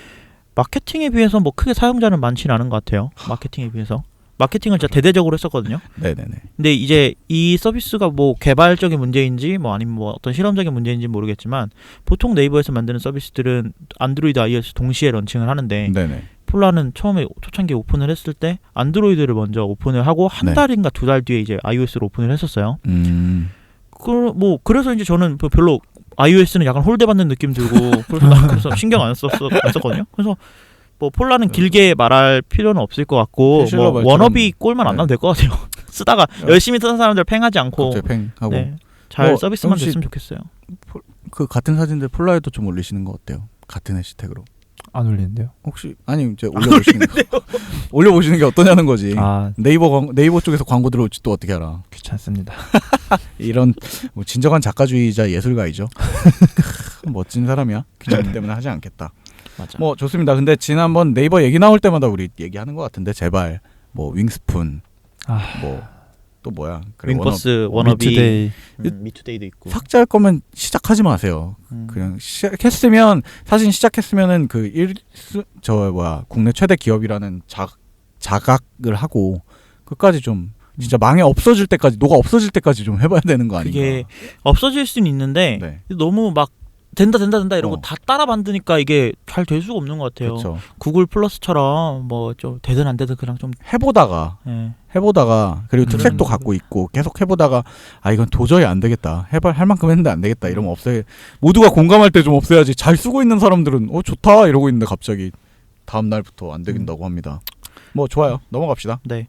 마케팅에 비해서 뭐 크게 사용자는 많지는 않은 것 같아요. 마케팅에 비해서. 마케팅을 진짜 대대적으로 했었거든요. 네네네. 근데 이제 이 서비스가 뭐 개발적인 문제인지 뭐 아니면 뭐 어떤 실험적인 문제인지 모르겠지만 보통 네이버에서 만드는 서비스들은 안드로이드, iOS 동시에 런칭을 하는데 네네. 폴라는 처음에 초창기에 오픈을 했을 때 안드로이드를 먼저 오픈을 하고 한 네. 달인가 두 달 뒤에 이제 iOS를 오픈을 했었어요. 음. 그래서 이제 저는 별로 iOS는 약간 홀대받는 느낌 들고 그래서 신경 안 썼거든요. 그래서 뭐 폴라는 길게 말할 필요는 없을 것 같고 뭐 워너비 꼴만 안 나면 될 것 같아요. 쓰다가 열심히 쓰는 사람들 팽하지 않고 갑자기 팽하고. 네, 잘 뭐, 서비스만 혹시 됐으면 좋겠어요. 그 같은 사진들 폴라에도 좀 올리시는 거 어때요? 같은 해시태그로. 안 올리는데요. 혹시 아니 이제 올려보시는 게 어떠냐는 거지. 아, 네이버 쪽에서 광고 들어올지 또 어떻게 알아? 귀찮습니다. 이런 뭐 진정한 작가주의자 예술가이죠. 멋진 사람이야. 귀찮기 때문에 하지 않겠다. 맞아. 뭐 좋습니다. 근데 지난번 네이버 얘기 나올 때마다 우리 얘기하는 것 같은데 제발 뭐 윙스푼 뭐 또 뭐야? 그래, 윙버스 워너비 미투데이. 미투데이도 있고 삭제할 거면 시작하지 마세요. 그냥 시작했으면 사실 시작했으면은 국내 최대 기업이라는 자각을 하고 끝까지 좀 진짜 녹아 없어질 때까지 좀 해봐야 되는 거 아닌가? 그게 없어질 수는 있는데 네. 너무 막 된다 이러고 다 따라 만드니까 이게 잘 될 수가 없는 것 같아요. 그렇죠. 구글 플러스처럼 뭐 좀 되든 안 되든 그냥 좀 해보다가 그리고 특색도 갖고 있고 계속 해보다가 이건 도저히 안 되겠다. 할 만큼 했는데 안 되겠다. 이러면 모두가 공감할 때 좀 없애야지. 잘 쓰고 있는 사람들은 좋다 이러고 있는데 갑자기 다음 날부터 안 되긴다고 합니다. 뭐 좋아요. 넘어갑시다. 네.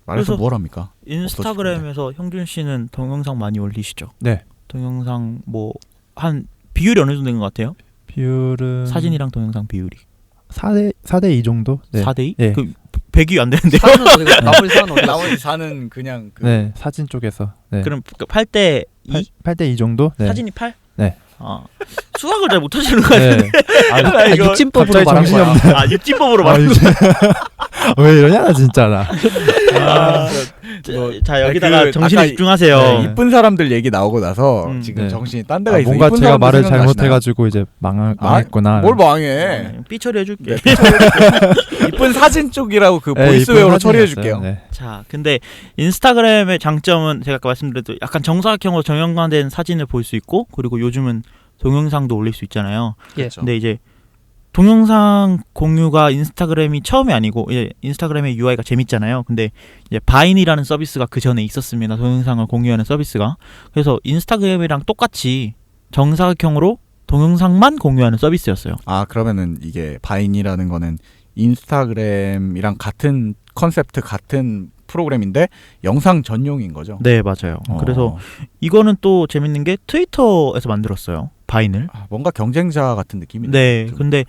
말해서 그래서 뭘 합니까? 인스타그램에서 형준 씨는 동영상 많이 올리시죠? 네. 동영상 뭐 한 비율이 어느 정도 된 것 같아요? 비율은 사진이랑 동영상 비율이 4대 2 정도. 네. 4대2? 네. 그 100이 안 되는데요? 사는 어디 나머지 사는 어디 갔어? 나머지 사는 그냥 그 네, 사진 쪽에서. 네. 그럼 8대 2? 8대 2 정도. 네. 사진이 8? 네. 아, 수학을 잘 못하시는 거 같은데. 네. 아, 이거 육진법으로 갑자기 말한 정신이 거야. 없네. 아, 육진법으로 아, 말하는 이제 왜 이러냐 나 진짜 나. 아, 자 여기다가 그 정신 아까 집중하세요. 네, 이쁜 사람들 얘기 나오고 나서 지금 네. 정신이 딴 데가 있어. 뭔가 이쁜 제가 사람들 말을 생각나시나요? 잘못해가지고 이제 망했구나. 뭘 망해? 삐 처리해줄게. 이쁜 사진 쪽이라고 그 네, 보이스웨어로 이쁜 처리해줄게요. 사진이었어요. 네. 자, 근데 인스타그램의 장점은 제가 아까 말씀드렸듯 약간 정사각형으로 정형화된 사진을 볼 수 있고, 그리고 요즘은 동영상도 올릴 수 있잖아요. 예. 그렇죠. 근데 이제 동영상 공유가 인스타그램이 처음이 아니고 이제 인스타그램의 UI가 재밌잖아요. 근데 이제 바인이라는 서비스가 그 전에 있었습니다. 동영상을 공유하는 서비스가. 그래서 인스타그램이랑 똑같이 정사각형으로 동영상만 공유하는 서비스였어요. 아 그러면은 이게 바인이라는 거는 인스타그램이랑 같은 컨셉트 같은 프로그램인데 영상 전용인 거죠. 네, 맞아요. 그래서 이거는 또 재밌는 게 트위터에서 만들었어요. 바인을. 뭔가 경쟁자 같은 느낌이네요. 네. 좀. 근데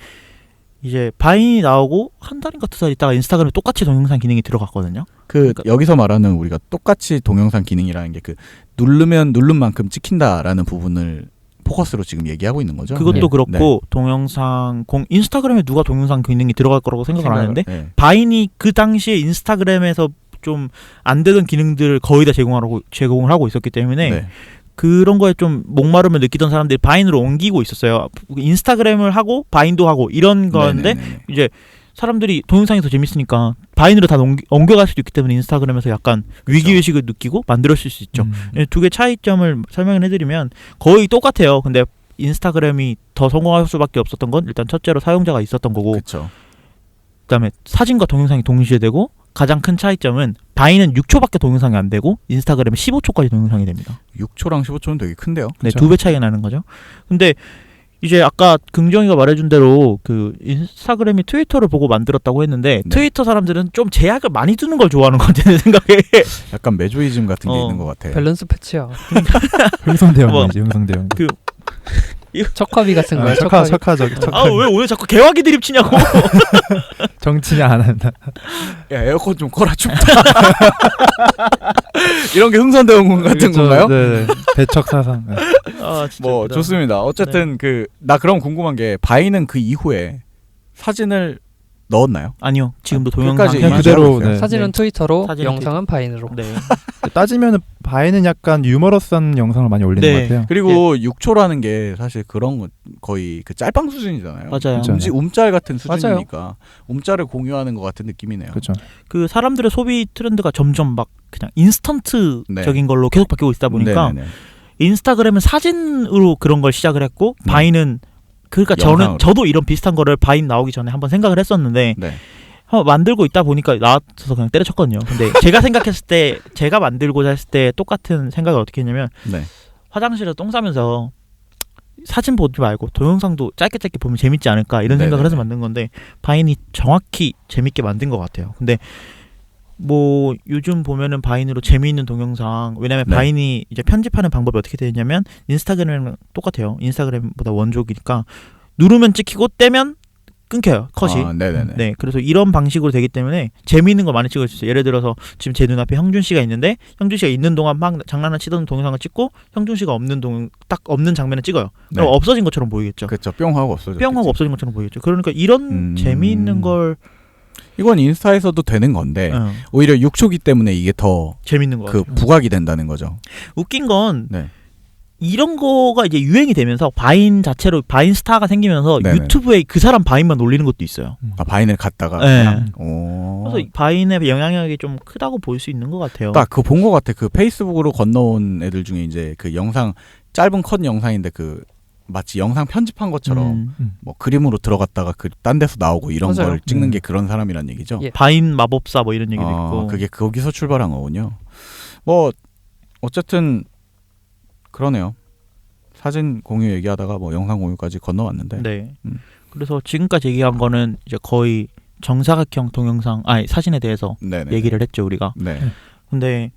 이제 바인이 나오고 한 달인가 2달 있다가 인스타그램에 똑같이 동영상 기능이 들어갔거든요. 그러니까 여기서 말하는 우리가 똑같이 동영상 기능이라는 게 그 누르면 누른 만큼 찍힌다라는 부분을 포커스로 지금 얘기하고 있는 거죠. 그것도 네. 그렇고 동영상 인스타그램에 누가 동영상 기능이 들어갈 거라고 생각을 안 하는데 네. 바인이 그 당시에 인스타그램에서 좀 안 되던 기능들을 거의 다 제공을 하고 있었기 때문에 네. 그런 거에 좀 목마름을 느끼던 사람들이 바인으로 옮기고 있었어요. 인스타그램을 하고 바인도 하고 이런 거였는데 네네네네. 이제 사람들이 동영상이 더 재밌으니까 바인으로 다 옮겨갈 수도 있기 때문에 인스타그램에서 약간 위기의식을 느끼고 만들었을 수 있죠. 두 개 차이점을 설명을 해드리면 거의 똑같아요. 근데 인스타그램이 더 성공할 수밖에 없었던 건 일단 첫째로 사용자가 있었던 거고, 그렇죠. 그다음에 사진과 동영상이 동시에 되고, 가장 큰 차이점은 바인은 6초밖에 동영상이 안 되고 인스타그램은 15초까지 동영상이 됩니다. 6초랑 15초는 되게 큰데요. 네, 그쵸. 2배 차이가 나는 거죠. 근데 이제 아까 긍정이가 말해준 대로 그 인스타그램이 트위터를 보고 만들었다고 했는데 네. 트위터 사람들은 좀 제약을 많이 두는 걸 좋아하는 것 같아요. 내 생각에. 약간 메조이즘 같은 게 있는 것 같아. 밸런스 패치야. 흥성대원이지 흥성대원. 척화비 같은 거야. 척화적 아, 왜 오늘 자꾸 개화기 드립 치냐고. 정치냐 안 한다. 야 에어컨 좀 꺼라 춥다. 이런 게 흥선대원군 같은 그렇죠. 건가요? 네. 배척 사상. 네. 아, 진짜 뭐 웃기다. 좋습니다. 어쨌든 그 나 그럼 궁금한 게 바이는 그 이후에 사진을 넣었나요? 아니요. 지금도 끝까지 동영상 그냥 유지하고 그대로. 있어요? 네. 사진은 트위터로, 사진은 영상은 바인으로. 네. 따지면은 바에는 약간 유머러스한 영상을 많이 올리는 네. 것 같아요. 그리고 6초라는 게 사실 그런 거 거의 그 짤방 수준이잖아요. 맞아요. 그렇죠. 움짤 같은 수준이니까 움짤을 공유하는 것 같은 느낌이네요. 그렇죠. 그 사람들의 소비 트렌드가 점점 막 그냥 인스턴트적인 걸로 계속 바뀌고 있다 보니까 네네네. 인스타그램은 사진으로 그런 걸 시작을 했고 네. 바인은 그러니까 영상으로. 저도 이런 비슷한 거를 바인 나오기 전에 한번 생각을 했었는데 네. 만들고 있다 보니까 나와서 그냥 때려쳤거든요. 근데 제가 생각했을 때 제가 만들고자 했을 때 똑같은 생각을 어떻게 했냐면 네. 화장실에서 똥 싸면서 사진 보지 말고 동영상도 짧게 보면 재밌지 않을까 이런 생각을 네네네. 해서 만든 건데 바인이 정확히 재밌게 만든 것 같아요. 근데 뭐 요즘 보면은 바인으로 재미있는 동영상, 왜냐면 네. 바인이 이제 편집하는 방법이 어떻게 되냐면 인스타그램이랑 똑같아요. 인스타그램보다 원족이니까 누르면 찍히고 떼면 끊겨요, 컷이. 아, 네네네. 네, 그래서 이런 방식으로 되기 때문에 재미있는 거 많이 찍을 수 있어요. 예를 들어서 지금 제 눈앞에 형준 씨가 있는데 형준 씨가 있는 동안 막 장난을 치던 동영상을 찍고 형준 씨가 딱 없는 장면을 찍어요. 그럼 네. 없어진 것처럼 보이겠죠. 그렇죠. 뿅 하고 없어졌죠. 뿅 하고 없어진 것처럼 보이겠죠. 그러니까 이런 재미있는 걸 이건 인스타에서도 되는 건데 어, 오히려 6초기 때문에 이게 더 재밌는 거 그 같아요. 부각이 된다는 거죠. 웃긴 건 네. 이런 거가 이제 유행이 되면서 바인 자체로 바인 스타가 생기면서 네네. 유튜브에 그 사람 바인만 올리는 것도 있어요. 아 바인을 갖다가 네. 그냥. 오. 그래서 바인의 영향력이 좀 크다고 볼 수 있는 것 같아요. 딱 그거 본 것 같아. 그 페이스북으로 건너온 애들 중에 이제 그 영상 짧은 컷 영상인데 그 마치 영상 편집한 것처럼 뭐 그림으로 들어갔다가 그 딴 데서 나오고 이런 맞아요. 걸 찍는 게 그런 사람이란 얘기죠. 예. 바인 마법사 뭐 이런 얘기도 있고. 그게 거기서 출발한 거군요. 뭐 어쨌든 그러네요. 사진 공유 얘기하다가 뭐 영상 공유까지 건너왔는데. 네. 그래서 지금까지 얘기한 거는 이제 거의 정사각형 동영상, 사진에 대해서 네네. 얘기를 했죠 우리가. 네. 근데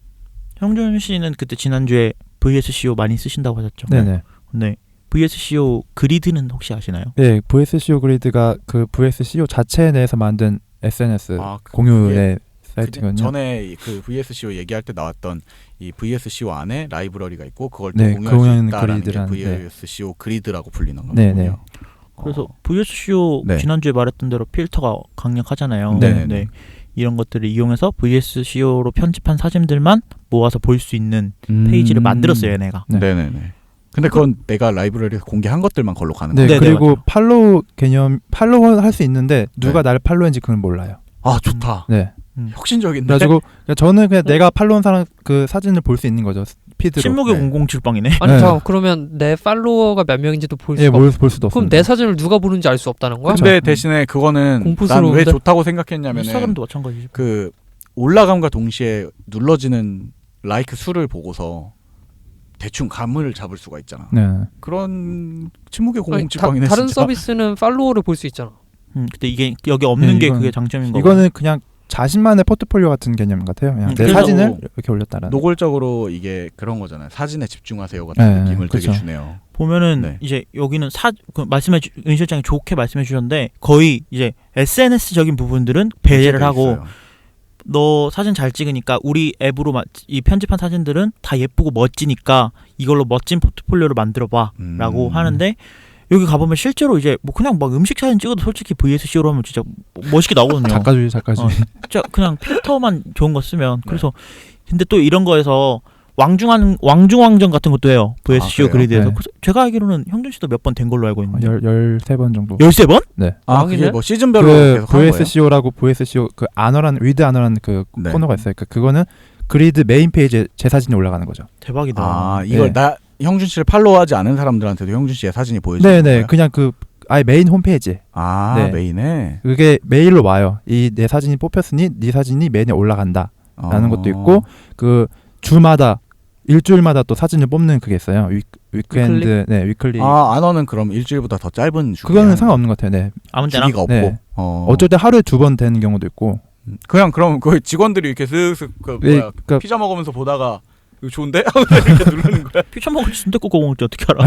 형준 씨는 그때 지난주에 VSCO 많이 쓰신다고 하셨죠? 네네. 근데 VSCO 그리드는 혹시 아시나요? 네, VSCO 그리드가 그 VSCO 자체 내에서 만든 SNS 그게 공유의 사이트거든요. 전에 그 VSCO 얘기할 때 나왔던 이 VSCO 안에 라이브러리가 있고 그걸 또 네, 공유할 수 공유하는 있다라는 게 그리드라는, VSCO 그리드라고 불리는 네, 거군요. 네. 그래서 VSCO 네. 지난주에 말했던 대로 필터가 강력하잖아요. 네네네. 이런 것들을 이용해서 VSCO로 편집한 사진들만 모아서 볼 수 있는 페이지를 만들었어요, 얘네가. 네. 네네네. 근데 그건 내가 라이브러리에서 공개한 것들만 걸로 가는 네, 거예요. 네, 그리고 맞아요. 팔로우 개념 팔로우 할 수 있는데 누가 네. 나를 팔로우했는지 그건 몰라요. 아 좋다. 네. 혁신적인데. 그래가지고 저는 그냥 내가 팔로우한 사람 그 사진을 볼 수 있는 거죠. 피드로. 침묵의 네. 007방이네. 아니 네. 잠깐 그러면 내 팔로워가 몇 명인지도 볼 예, 수가 없. 볼 수도 없어요. 그럼 내 사진을 누가 보는지 알 수 없다는 거야? 근데 대신에 그거는 난 왜 공포스러운데? 좋다고 생각했냐면은 인스타그램도 마찬가지죠. 그 올라감과 동시에 눌러지는 라이크 수를 보고서 대충 감을 잡을 수가 있잖아. 네. 그런 침묵의 아니, 007방이네 다른 진짜. 서비스는 팔로워를 볼 수 있잖아. 근데 이게 여기 없는 네, 게 이건- 그게 장점인 거고. 이거는 그냥 자신만의 포트폴리오 같은 개념 같아요. 그냥 내 그래서 사진을 이렇게 올렸다라는. 노골적으로 이게 그런 거잖아요. 사진에 집중하세요 같은 네, 느낌을 되게 그쵸. 주네요. 보면은 네. 이제 여기는 은 실장이 좋게 말씀해 주셨는데 거의 이제 SNS적인 부분들은 배제를 하고 있어요. 너 사진 잘 찍으니까 우리 앱으로 이 편집한 사진들은 다 예쁘고 멋지니까 이걸로 멋진 포트폴리오를 만들어봐라고 하는데 여기 가보면 실제로 이제 뭐 그냥 막 음식 사진 찍어도 솔직히 VSCO로 하면 진짜 멋있게 나오거든요. 작가주의. 진짜 그냥 필터만 좋은 거 쓰면. 그래서 근데 또 이런 거에서 왕중왕전 같은 것도 해요. VSCO 그래요? 그리드에서. 네. 그래서 제가 알기로는 형준 씨도 몇 번 된 걸로 알고 있는데. 13번 정도. 13번? 네. 아 왕이네? 그게 뭐 시즌별로 그 계속 하는 거예요? VSCO라고 VSCO 그 아너라는 위드 아너라는 그 네. 코너가 있어요. 그거는 그리드 메인 페이지에 제 사진이 올라가는 거죠. 대박이다. 아 이걸 네. 형준 씨를 팔로우하지 않은 사람들한테도 형준 씨의 사진이 보여지는 네네. 거예요? 그냥 그 아예 메인 홈페이지. 아 네. 메인에 그게 메일로 와요. 이 내 사진이 뽑혔으니 네 사진이 메인에 올라간다라는 것도 있고 그 주마다 일주일마다 또 사진을 뽑는 그게 있어요. 위크엔드, 네 위클리. 아 안어는 그럼 일주일보다 더 짧은 주기야? 그거는 상관없는 것 같아요. 네. 아무 때나. 주기가 없고 네. 어쩔 어쩔 때 하루에 2번 되는 경우도 있고. 그냥 그럼 그 직원들이 이렇게 슥슥 그 예, 뭐야 그러니까 피자 먹으면서 보다가 이거 좋은데? 이렇게 누르는 거야. 피자 먹을 때 순댓국 먹을지 어떻게 알아?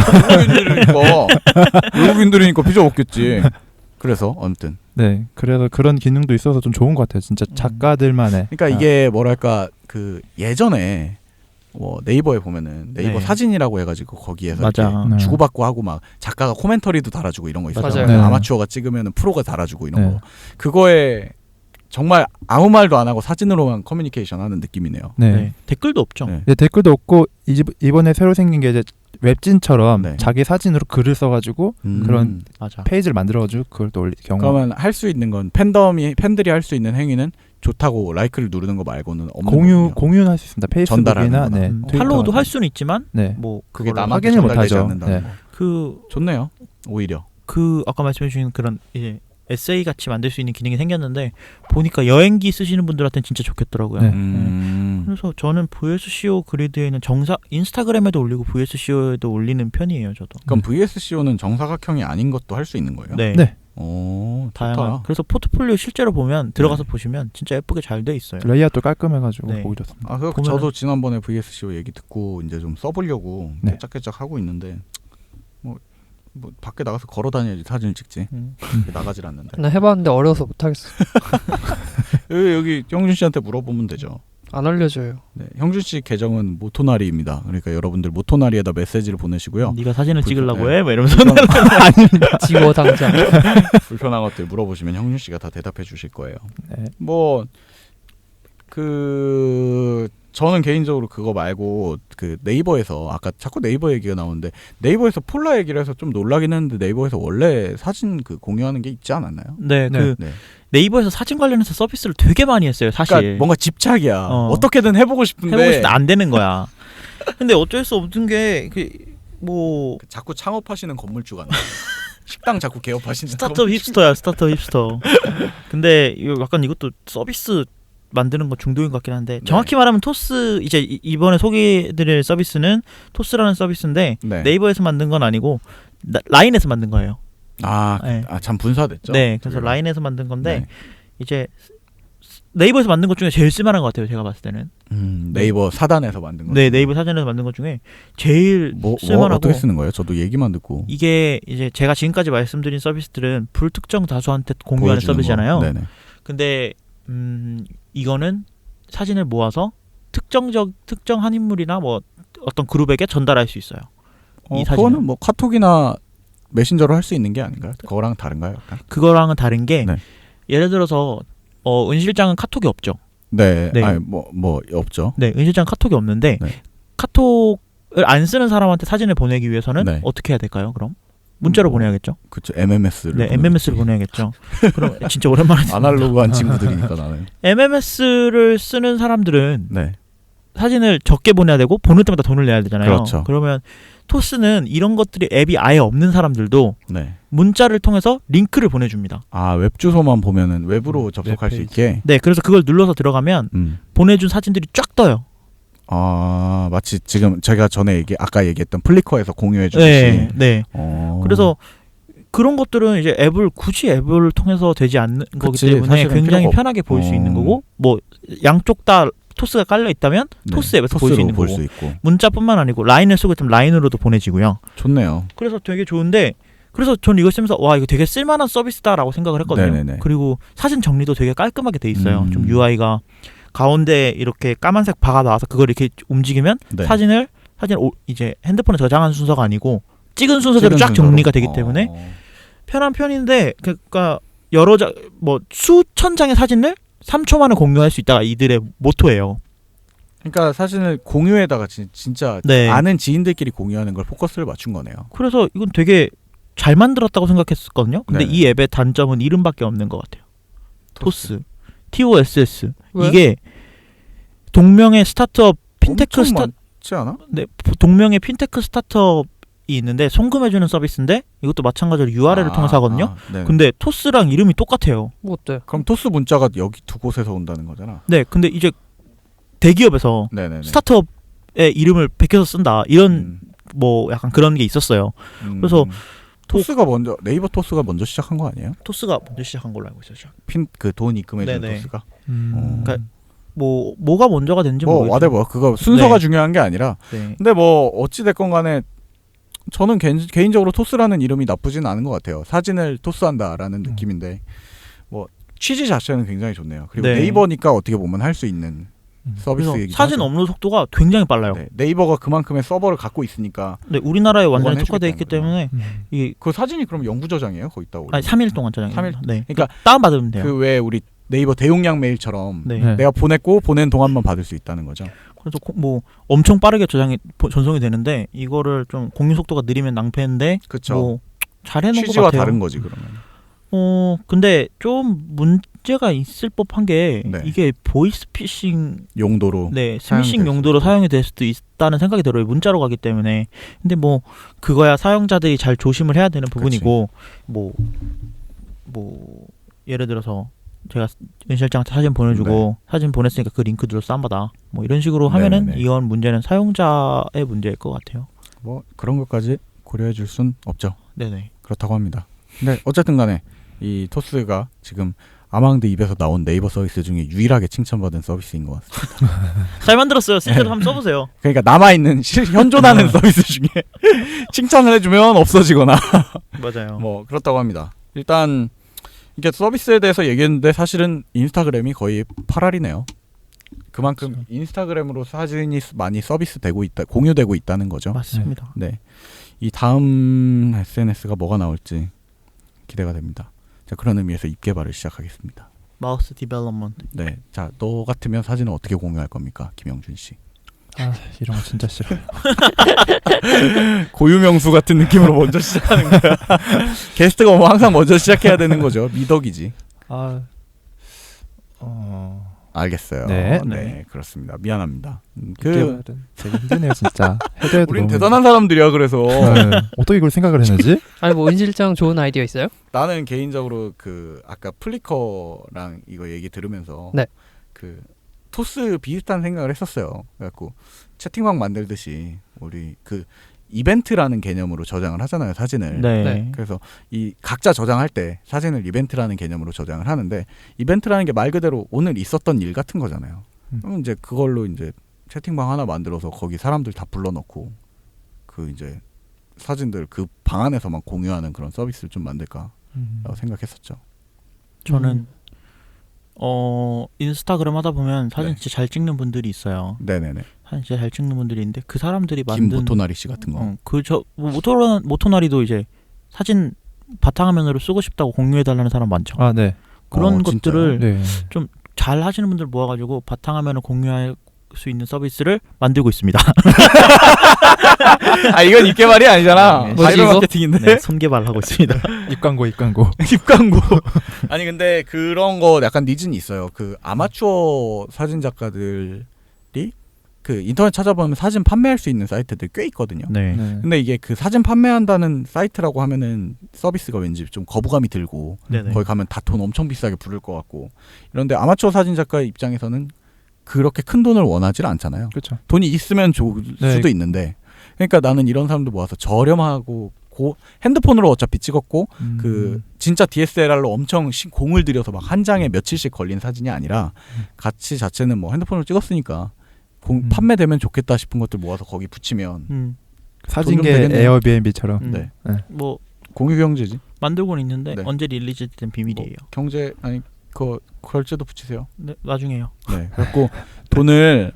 외국인들이니까 피자 먹겠지. 그래서 아무튼 네. 그래서 그런 기능도 있어서 좀 좋은 것 같아요. 진짜 작가들만의. 그러니까 이게 뭐랄까 그 예전에 뭐 네이버에 보면은 네이버 네. 사진이라고 해가지고 거기에서 맞아. 이렇게 네. 주고받고 하고 막 작가가 코멘터리도 달아주고 이런 거 있었잖아요. 맞아요. 네. 아마추어가 찍으면은 프로가 달아주고 이런 네. 거. 그거에 정말 아무 말도 안 하고 사진으로만 커뮤니케이션 하는 느낌이네요. 네. 네. 댓글도 없죠. 네. 네, 댓글도 없고 이번에 새로 생긴 게 이제 웹진처럼 네. 자기 사진으로 글을 써가지고 그런 맞아. 페이지를 만들어가지고 그걸 또 올릴 경우. 그러면 할 수 있는 건 팬들이 할 수 있는 행위는 좋다고 라이크를 누르는 거 말고는 없는 거군요. 공유는 할 수 있습니다. 전달하는 페이스북이나 거다. 네, 팔로우도 트위터 할 수는 있지만 네. 뭐 그게 그거를 남한테 확인을 전달되지 못하죠. 않는다는 네. 거. 그 좋네요. 오히려. 아까 말씀해 주신 그런 이제 에세이 같이 만들 수 있는 기능이 생겼는데 보니까 여행기 쓰시는 분들한테는 진짜 좋겠더라고요. 네. 그래서 저는 VSCO 그리드에는 인스타그램에도 올리고 VSCO에도 올리는 편이에요, 저도. 그럼 VSCO는 정사각형이 아닌 것도 할 수 있는 거예요? 네. 네. 오, 다양한. 좋다. 그래서 포트폴리오 실제로 보면 들어가서 네. 보시면 진짜 예쁘게 잘 돼 있어요. 레이아웃도 깔끔해가지고 네. 보기 좋습니다. 아, 그 보면은- 저도 지난번에 VSCO 얘기 듣고 이제 좀 써보려고 네. 깨짝깨짝 하고 있는데 뭐 밖에 나가서 걸어 다녀야지 사진을 찍지. 나가질 않는데. 나 해봤는데 어려워서 못하겠어. 여기 형준 씨한테 물어보면 되죠. 안 알려줘요. 네, 형준 씨 계정은 모토나리입니다. 그러니까 여러분들 모토나리에다 메시지를 보내시고요. 네가 사진을 찍으려고 네. 해? 막 이러면서 지워 당장. 불편한 것들 물어보시면 형준 씨가 다 대답해 주실 거예요. 네. 뭐 저는 개인적으로 그거 말고 그 네이버에서 아까 자꾸 네이버 얘기가 나오는데 네이버에서 폴라 얘기를 해서 좀 놀라긴 했는데 네이버에서 원래 사진 그 공유하는 게 있지 않았나요? 네, 네. 그 네. 네이버에서 사진 관련해서 서비스를 되게 많이 했어요, 사실. 그러니까 뭔가 집착이야. 어떻게든 해보고 싶은데 해보고 싶은데 안 되는 거야. 근데 어쩔 수 없는 게 뭐 자꾸 창업하시는 건물주가 나. 식당 자꾸 개업하시는 스타트업 힙스터야, 스타트업 힙스터. 근데 약간 이것도 서비스 만드는 거 중독인 것 같긴 한데 네. 정확히 말하면 토스 이제 이번에 소개해드릴 서비스는 토스라는 서비스인데 네. 네이버에서 만든 건 아니고 라인에서 만든 거예요. 네. 참 분사됐죠. 네, 그래서 라인에서 만든 건데 네. 이제 네이버에서 만든 것 중에 제일 쓸만한 것 같아요. 제가 봤을 때는. 네이버 사단에서 만든 거. 네, 네이버 사전에서 만든 것 중에 제일 뭐 쓸만하고. 어떻게 쓰는 거예요? 저도 얘기만 듣고. 이게 이제 제가 지금까지 말씀드린 서비스들은 불특정 다수한테 공유하는 서비스잖아요. 네네. 근데 이거는 사진을 모아서 특정한 인물이나 뭐 어떤 그룹에게 전달할 수 있어요. 이 사진은. 그거는 뭐 카톡이나 메신저로 할 수 있는 게 아닌가요? 그거랑 다른가요? 약간? 그거랑은 다른 게 네. 예를 들어서 은 실장은 카톡이 없죠. 네. 네. 아니 뭐 없죠. 네, 은 실장 카톡이 없는데 네. 카톡을 안 쓰는 사람한테 사진을 보내기 위해서는 네. 어떻게 해야 될까요? 그럼 문자로 보내야겠죠. 그렇죠. MMS를. 네, MMS를 보내야겠죠. 그럼 진짜 오랜만에 아날로그한 친구들이니까 나는. MMS를 쓰는 사람들은 네. 사진을 적게 보내야 되고 보낼 때마다 돈을 내야 되잖아요. 그렇죠. 그러면 토스는 이런 것들이 앱이 아예 없는 사람들도 네. 문자를 통해서 링크를 보내줍니다. 웹 주소만 보면은 웹으로 접속할 수 웹페이지. 있게. 네, 그래서 그걸 눌러서 들어가면 보내준 사진들이 쫙 떠요. 마치 지금 제가 아까 얘기했던 플리커에서 공유해 주듯이. 네, 네. 그래서 그래서 그런 것들은 이제 굳이 앱을 통해서 되지 않는 거기 그치, 때문에 사실은 굉장히 필요가 편하게 보일 수 있는 거고, 뭐 양쪽 다 토스가 깔려 있다면 토스 앱에서 볼 수 있는 거고, 수 있고. 문자뿐만 아니고 라인을 쓰고 있다면 라인으로도 보내지고요. 좋네요. 그래서 되게 좋은데, 그래서 전 이거 쓰면서 와, 이거 되게 쓸만한 서비스다라고 생각을 했거든요. 네네네. 그리고 사진 정리도 되게 깔끔하게 돼 있어요. 좀 UI가 가운데 이렇게 까만색 바가 나와서 그걸 이렇게 움직이면 네. 사진을 이제 핸드폰에 저장하는 순서가 아니고 찍은 순서대로 쫙 순서로. 정리가 되기 때문에 편한 편인데, 그러니까 수천 장의 사진을 3초 만에 공유할 수 있다가 이들의 모토예요. 그러니까 사진을 공유에다가 진짜 네. 아는 지인들끼리 공유하는 걸 포커스를 맞춘 거네요. 그래서 이건 되게 잘 만들었다고 생각했었거든요. 근데 네네. 이 앱의 단점은 이름밖에 없는 것 같아요. 토스. TOSS. 왜? 이게 동명의 스타트업 핀테크 많지 않아? 네, 동명의 핀테크 스타트업이 있는데 송금해주는 서비스인데 이것도 마찬가지로 URL을 통해서 하거든요. 네네. 근데 토스랑 이름이 똑같아요. 뭐 어때? 그럼 토스 문자가 여기 두 곳에서 온다는 거잖아. 네, 근데 이제 대기업에서 네네네. 스타트업의 이름을 베껴서 쓴다 이런 뭐 약간 그런 게 있었어요. 그래서 토스가 먼저 네이버 토스가 먼저 시작한 거 아니에요? 토스가 먼저 시작한 걸로 알고 있었죠. 돈 입금해주는 네네. 토스가. 그러니까 뭐가 먼저가 됐는지 뭐 모르겠어요. whatever. 그거 순서가 네. 중요한 게 아니라. 네. 근데 뭐 어찌 됐건 간에 저는 개인적으로 토스라는 이름이 나쁘진 않은 것 같아요. 사진을 토스한다라는 느낌인데 뭐 취지 자체는 굉장히 좋네요. 그리고 네. 네이버니까 어떻게 보면 할 수 있는 서비스이기도 사진 하죠. 업로드 속도가 굉장히 빨라요. 네, 네이버가 그만큼의 서버를 갖고 있으니까. 네, 우리나라에 완전히 보관해주겠다는 특화되어 있기 거죠. 때문에 이게 그 사진이 그럼 영구 저장이에요? 거기다 올리면? 아니 3일 동안 저장해요. 3일? 네. 그러니까 다운 받으면 돼요. 그 왜 우리 네이버 대용량 메일처럼 네. 네. 내가 보냈고 보낸 동안만 받을 수 있다는 거죠. 그래서 뭐 엄청 빠르게 전송이 되는데 이거를 좀 공유 속도가 느리면 낭패인데 그렇죠. 뭐 잘해놓은 것 취지와 같아요. 다른 거지 그러면. 근데 좀 문제가 있을 법한 게 네. 이게 보이스피싱 용도로. 네, 사용될 스미싱 수도 용도로 있고. 사용이 될 수도 있다는 생각이 들어요. 문자로 가기 때문에. 근데 뭐 그거야 사용자들이 잘 조심을 해야 되는 부분이고 뭐 예를 들어서 제가 은 실장한테 사진 보내주고 사진 보냈으니까 그 링크 눌러서 다운받아 뭐 이런 식으로 하면은 네네네. 이건 문제는 사용자의 문제일 것 같아요. 뭐 그런 것까지 고려해 줄 순 없죠. 네네. 그렇다고 합니다. 근데 어쨌든 간에 이 토스가 지금 아망드 입에서 나온 네이버 서비스 중에 유일하게 칭찬받은 서비스인 것 같습니다. 잘 만들었어요. 실제로 한번 써보세요. 그러니까 남아있는 현존하는 서비스 중에 칭찬을 해주면 없어지거나 맞아요. 뭐 그렇다고 합니다. 일단 이게 서비스에 대해서 얘기했는데 사실은 인스타그램이 거의 8알이네요. 그만큼 그렇죠. 인스타그램으로 사진이 많이 서비스되고 있다, 공유되고 있다는 거죠. 맞습니다. 네, 이 다음 SNS가 뭐가 나올지 기대가 됩니다. 자, 그런 의미에서 입 개발을 시작하겠습니다. 마우스 디벨롭먼트. 네, 자, 너 같으면 사진을 어떻게 공유할 겁니까, 김영준 씨? 이런 거 진짜 싫어요. 고유명수 같은 느낌으로 먼저 시작하는 거야. 게스트가 오면 항상 먼저 시작해야 되는 거죠. 미덕이지. 알겠어요. 네. 그렇습니다. 미안합니다. 말은 되게 힘드네요 진짜. 해도 해도 우린 너무 대단한 사람들이야. 그래서 네. 어떻게 이걸 생각을 했는지? 아니 뭐 은 실장 좋은 아이디어 있어요? 나는 개인적으로 그 아까 플리커랑 이거 얘기 들으면서 네. 그 토스 비슷한 생각을 했었어요. 그래갖고 채팅방 만들듯이 우리 그 이벤트라는 개념으로 저장을 하잖아요, 사진을. 네. 네. 그래서 이 각자 저장할 때 사진을 이벤트라는 개념으로 저장을 하는데 이벤트라는 게 말 그대로 오늘 있었던 일 같은 거잖아요. 그럼 이제 그걸로 이제 채팅방 하나 만들어서 거기 사람들 다 불러넣고 그 이제 사진들 그 방 안에서만 공유하는 그런 서비스를 좀 만들까라고 생각했었죠. 저는 인스타그램 하다 보면 사진 네. 진짜 잘 찍는 분들이 있어요. 네네네. 사진 진짜 잘 찍는 분들이 있는데 그 사람들이 만든 김모토나리 씨 같은 거. 모토나리도 이제 사진 바탕화면으로 쓰고 싶다고 공유해달라는 사람 많죠. 아, 네. 그런 진짜요? 것들을 네. 잘 하시는 분들 모아가지고 바탕화면을 공유할 수 있는 서비스를 만들고 있습니다. 아 이건 입게 말이 아니잖아. 네. 뭐지, 바이럴 이거? 마케팅인데. 네, 손개발하고 있습니다. 입광고. 입광고. 아니 근데 그런 거 약간 니즈는 있어요. 그 아마추어 사진 작가들이 그 인터넷 찾아보면 사진 판매할 수 있는 사이트들 꽤 있거든요. 네. 근데 이게 그 사진 판매한다는 사이트라고 하면은 서비스가 왠지 좀 거부감이 들고 네네. 거기 가면 다 돈 엄청 비싸게 부를 것 같고 이런데 아마추어 사진 작가 입장에서는 그렇게 큰 돈을 원하지 않잖아요. 그렇죠. 돈이 있으면 좋을 네. 수도 있는데 그러니까 나는 이런 사람들 모아서 저렴하고 핸드폰으로 어차피 찍었고 그 진짜 DSLR로 엄청 공을 들여서 막 한 장에 며칠씩 걸린 사진이 아니라 가치 자체는 뭐 핸드폰으로 찍었으니까 판매되면 좋겠다 싶은 것들 모아서 거기 붙이면 사진계 돈 좀 되겠네요. 에어비앤비처럼. 네. 뭐 공유 경제지. 만들고는 있는데 네. 언제 릴리즈 된 비밀이에요. 뭐 경제 아니 그 결제도 붙이세요. 네, 나중에요. 네. 그래갖고 돈을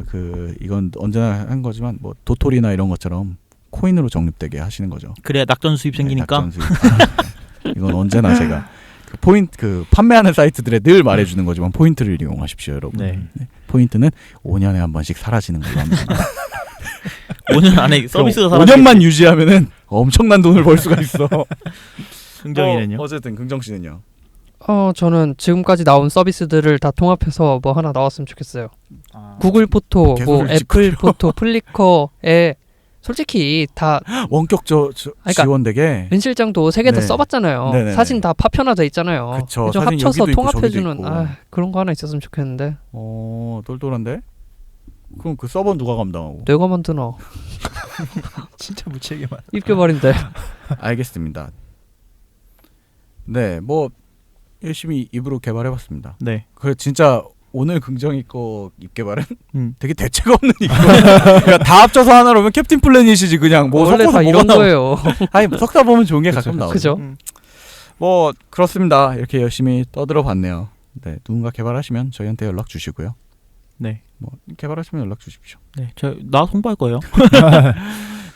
그 이건 언제나 한 거지만 뭐 도토리나 이런 것처럼 코인으로 적립되게 하시는 거죠. 그래야 낙전 수입 생기니까. 네, 낙전 수입. 이건 언제나 제가 그 포인트 그 판매하는 사이트들에 늘 말해주는 거지만 포인트를 이용하십시오, 여러분. 네. 네. 포인트는 5년에 한 번씩 사라지는 걸로 합니다. 5년 안에 서비스가 5년만 유지하면은 엄청난 돈을 벌 수가 있어. 긍정이는요. 어쨌든 긍정 씨는요. 저는 지금까지 나온 서비스들을 다 통합해서 뭐 하나 나왔으면 좋겠어요. 아. 구글 포토, 뭐 개소리를 애플 포토, 플리커에 솔직히 다 원격 그러니까 지원되게. 은 실장도 세 개 다 네. 써봤잖아요. 네네네. 사진 다 파편화돼 있잖아요. 그쵸. 좀 사진 합쳐서 여기도 있고 통합해주는 저기도 있고. 그런 거 하나 있었으면 좋겠는데 똘똘한데? 그럼 그 서버 누가 감당하고? 내가 만드나 진짜 무책임한. 입겨버린데. 알겠습니다. 네, 뭐 열심히 입으로 개발해봤습니다. 네. 그 진짜 오늘 긍정이 거 입개발은 되게 대책 없는 이거. 그러니까 다 합쳐서 하나로 하면 캡틴 플래닛이지 그냥 뭐 원래 섞어서 다 이런 뭐가 거예요. 아니 섞다 보면 좋은 게 가끔 나오죠. 그죠? 뭐 그렇습니다. 이렇게 열심히 떠들어봤네요. 네, 누군가 개발하시면 저희한테 연락 주시고요. 네. 뭐 개발하시면 연락 주십시오. 네. 나 홍보할 거예요.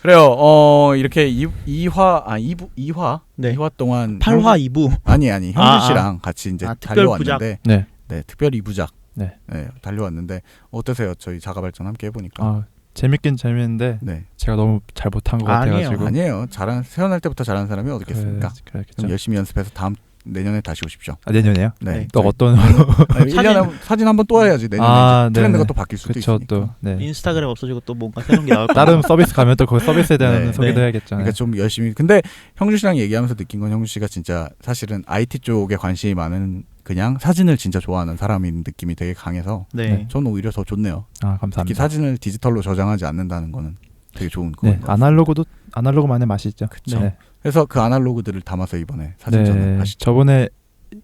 그래요. 이렇게 2화 네. 2화 동안 8화 2부. 아니 형준 씨랑 같이 이제 특별 달려왔는데 네. 네, 특별 2부작. 네. 네, 달려왔는데 어떠세요? 저희 자가발전 함께 해보니까. 아, 재밌긴 재밌는데 네. 제가 너무 잘 못한 것 아니에요. 같아가지고. 아니에요. 태어날 때부터 잘하는 사람이 어딨겠습니까? 그렇겠죠. 좀 열심히 연습해서 내년에 다시 오십시오. 아, 내년에요? 네. 또 어떤 1년에 사진 한번 또 해야지. 내년에 이제 트렌드가 네네. 또 바뀔 수도 그쵸, 있으니까. 또. 네. 인스타그램 없어지고 또 뭔가 새로운 게 나올 거예요. 다른 서비스 가면 또 그 서비스에 대한 네. 소개도 네. 해야겠죠. 그러니까 좀 열심히. 근데 형준 씨랑 얘기하면서 느낀 건 형준 씨가 진짜 사실은 IT 쪽에 관심이 많은 그냥 사진을 진짜 좋아하는 사람인 느낌이 되게 강해서 네. 저는 오히려 더 좋네요. 아, 특히 감사합니다. 사진을 디지털로 저장하지 않는다는 거는 되게 좋은 네, 거예요. 아날로그만의 맛이 있죠. 그쵸. 네. 그래서 그 아날로그들을 담아서 이번에 사진전을 네, 하시죠. 저번에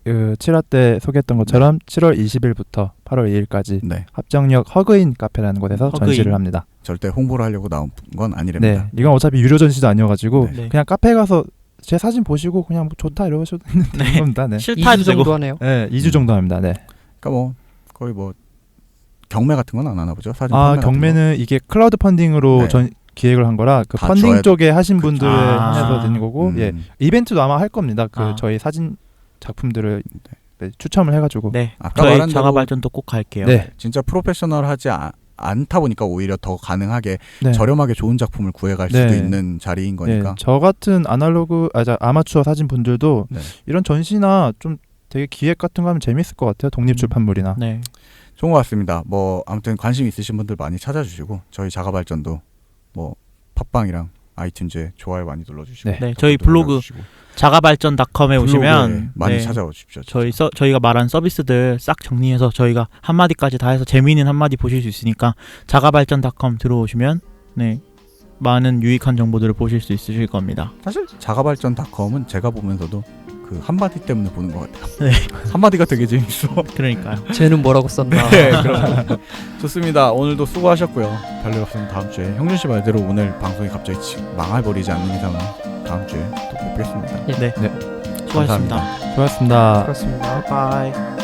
7화 때 소개했던 것처럼 7월 20일부터 8월 2일까지 네, 합정역 허그인 카페라는 곳에서 허그인. 전시를 합니다. 절대 홍보를 하려고 나온 건 아니랍니다. 네, 이건 어차피 유료 전시도 아니어가지고 네. 네. 그냥 카페 가서 제 사진 보시고 그냥 뭐 좋다 이러셔도 되는 겁니다. 네. 싫다 2주 해도 되고. 정도 하네요. 네, 2주 정도 합니다. 네. 그러니까 뭐 거의 뭐 경매 같은 건 안 하나 보죠? 사진 아, 판매 같은 경매는 이게 클라우드 펀딩으로 네. 기획을 한 거라 그 다 펀딩 줘야 쪽에 하신 분들 아. 해서 되는 거고 거? 예, 이벤트도 아마 할 겁니다. 그 아. 저희 사진 작품들을 네, 추첨을 해가지고 네. 아까 저희 말한 대로 자가발전도 꼭 갈게요. 네, 진짜 프로페셔널하지 않다 보니까 오히려 더 가능하게 네. 저렴하게 좋은 작품을 구해갈 네. 수도 있는 자리인 거니까. 네, 저 같은 아마추어 사진 분들도 네. 이런 전시나 좀 되게 기획 같은 거 하면 재밌을 것 같아요. 독립 출판물이나. 네. 좋은 것 같습니다. 뭐 아무튼 관심 있으신 분들 많이 찾아주시고 저희 자가발전도 뭐 팟빵이랑 아이튠즈에 좋아요 많이 눌러주시고 네. 네, 저희 댓글도 블로그 달아주시고. 자가발전닷컴에 블로그에 오시면 많이 네, 찾아와 주십시오. 진짜. 저희가 말한 서비스들 싹 정리해서 저희가 한마디까지 다 해서 재미있는 한마디 보실 수 있으니까 자가발전닷컴 들어오시면 네 많은 유익한 정보들을 보실 수 있으실 겁니다. 사실 자가발전닷컴은 제가 보면서도 그 한마디 때문에 보는 것 같아요. 네. 한마디가 되게 재밌어. 그러니까요. 쟤는 뭐라고 썼나. 네, 그럼 좋습니다. 오늘도 수고하셨고요. 별일 없으면 다음 주에 형준 씨 말대로 오늘 방송이 갑자기 망해버리지 않는 이상은 다음 주에 또 뵙겠습니다. 네. 네. 수고하셨습니다. 수고하셨습니다. 그렇습니다. 바이바이.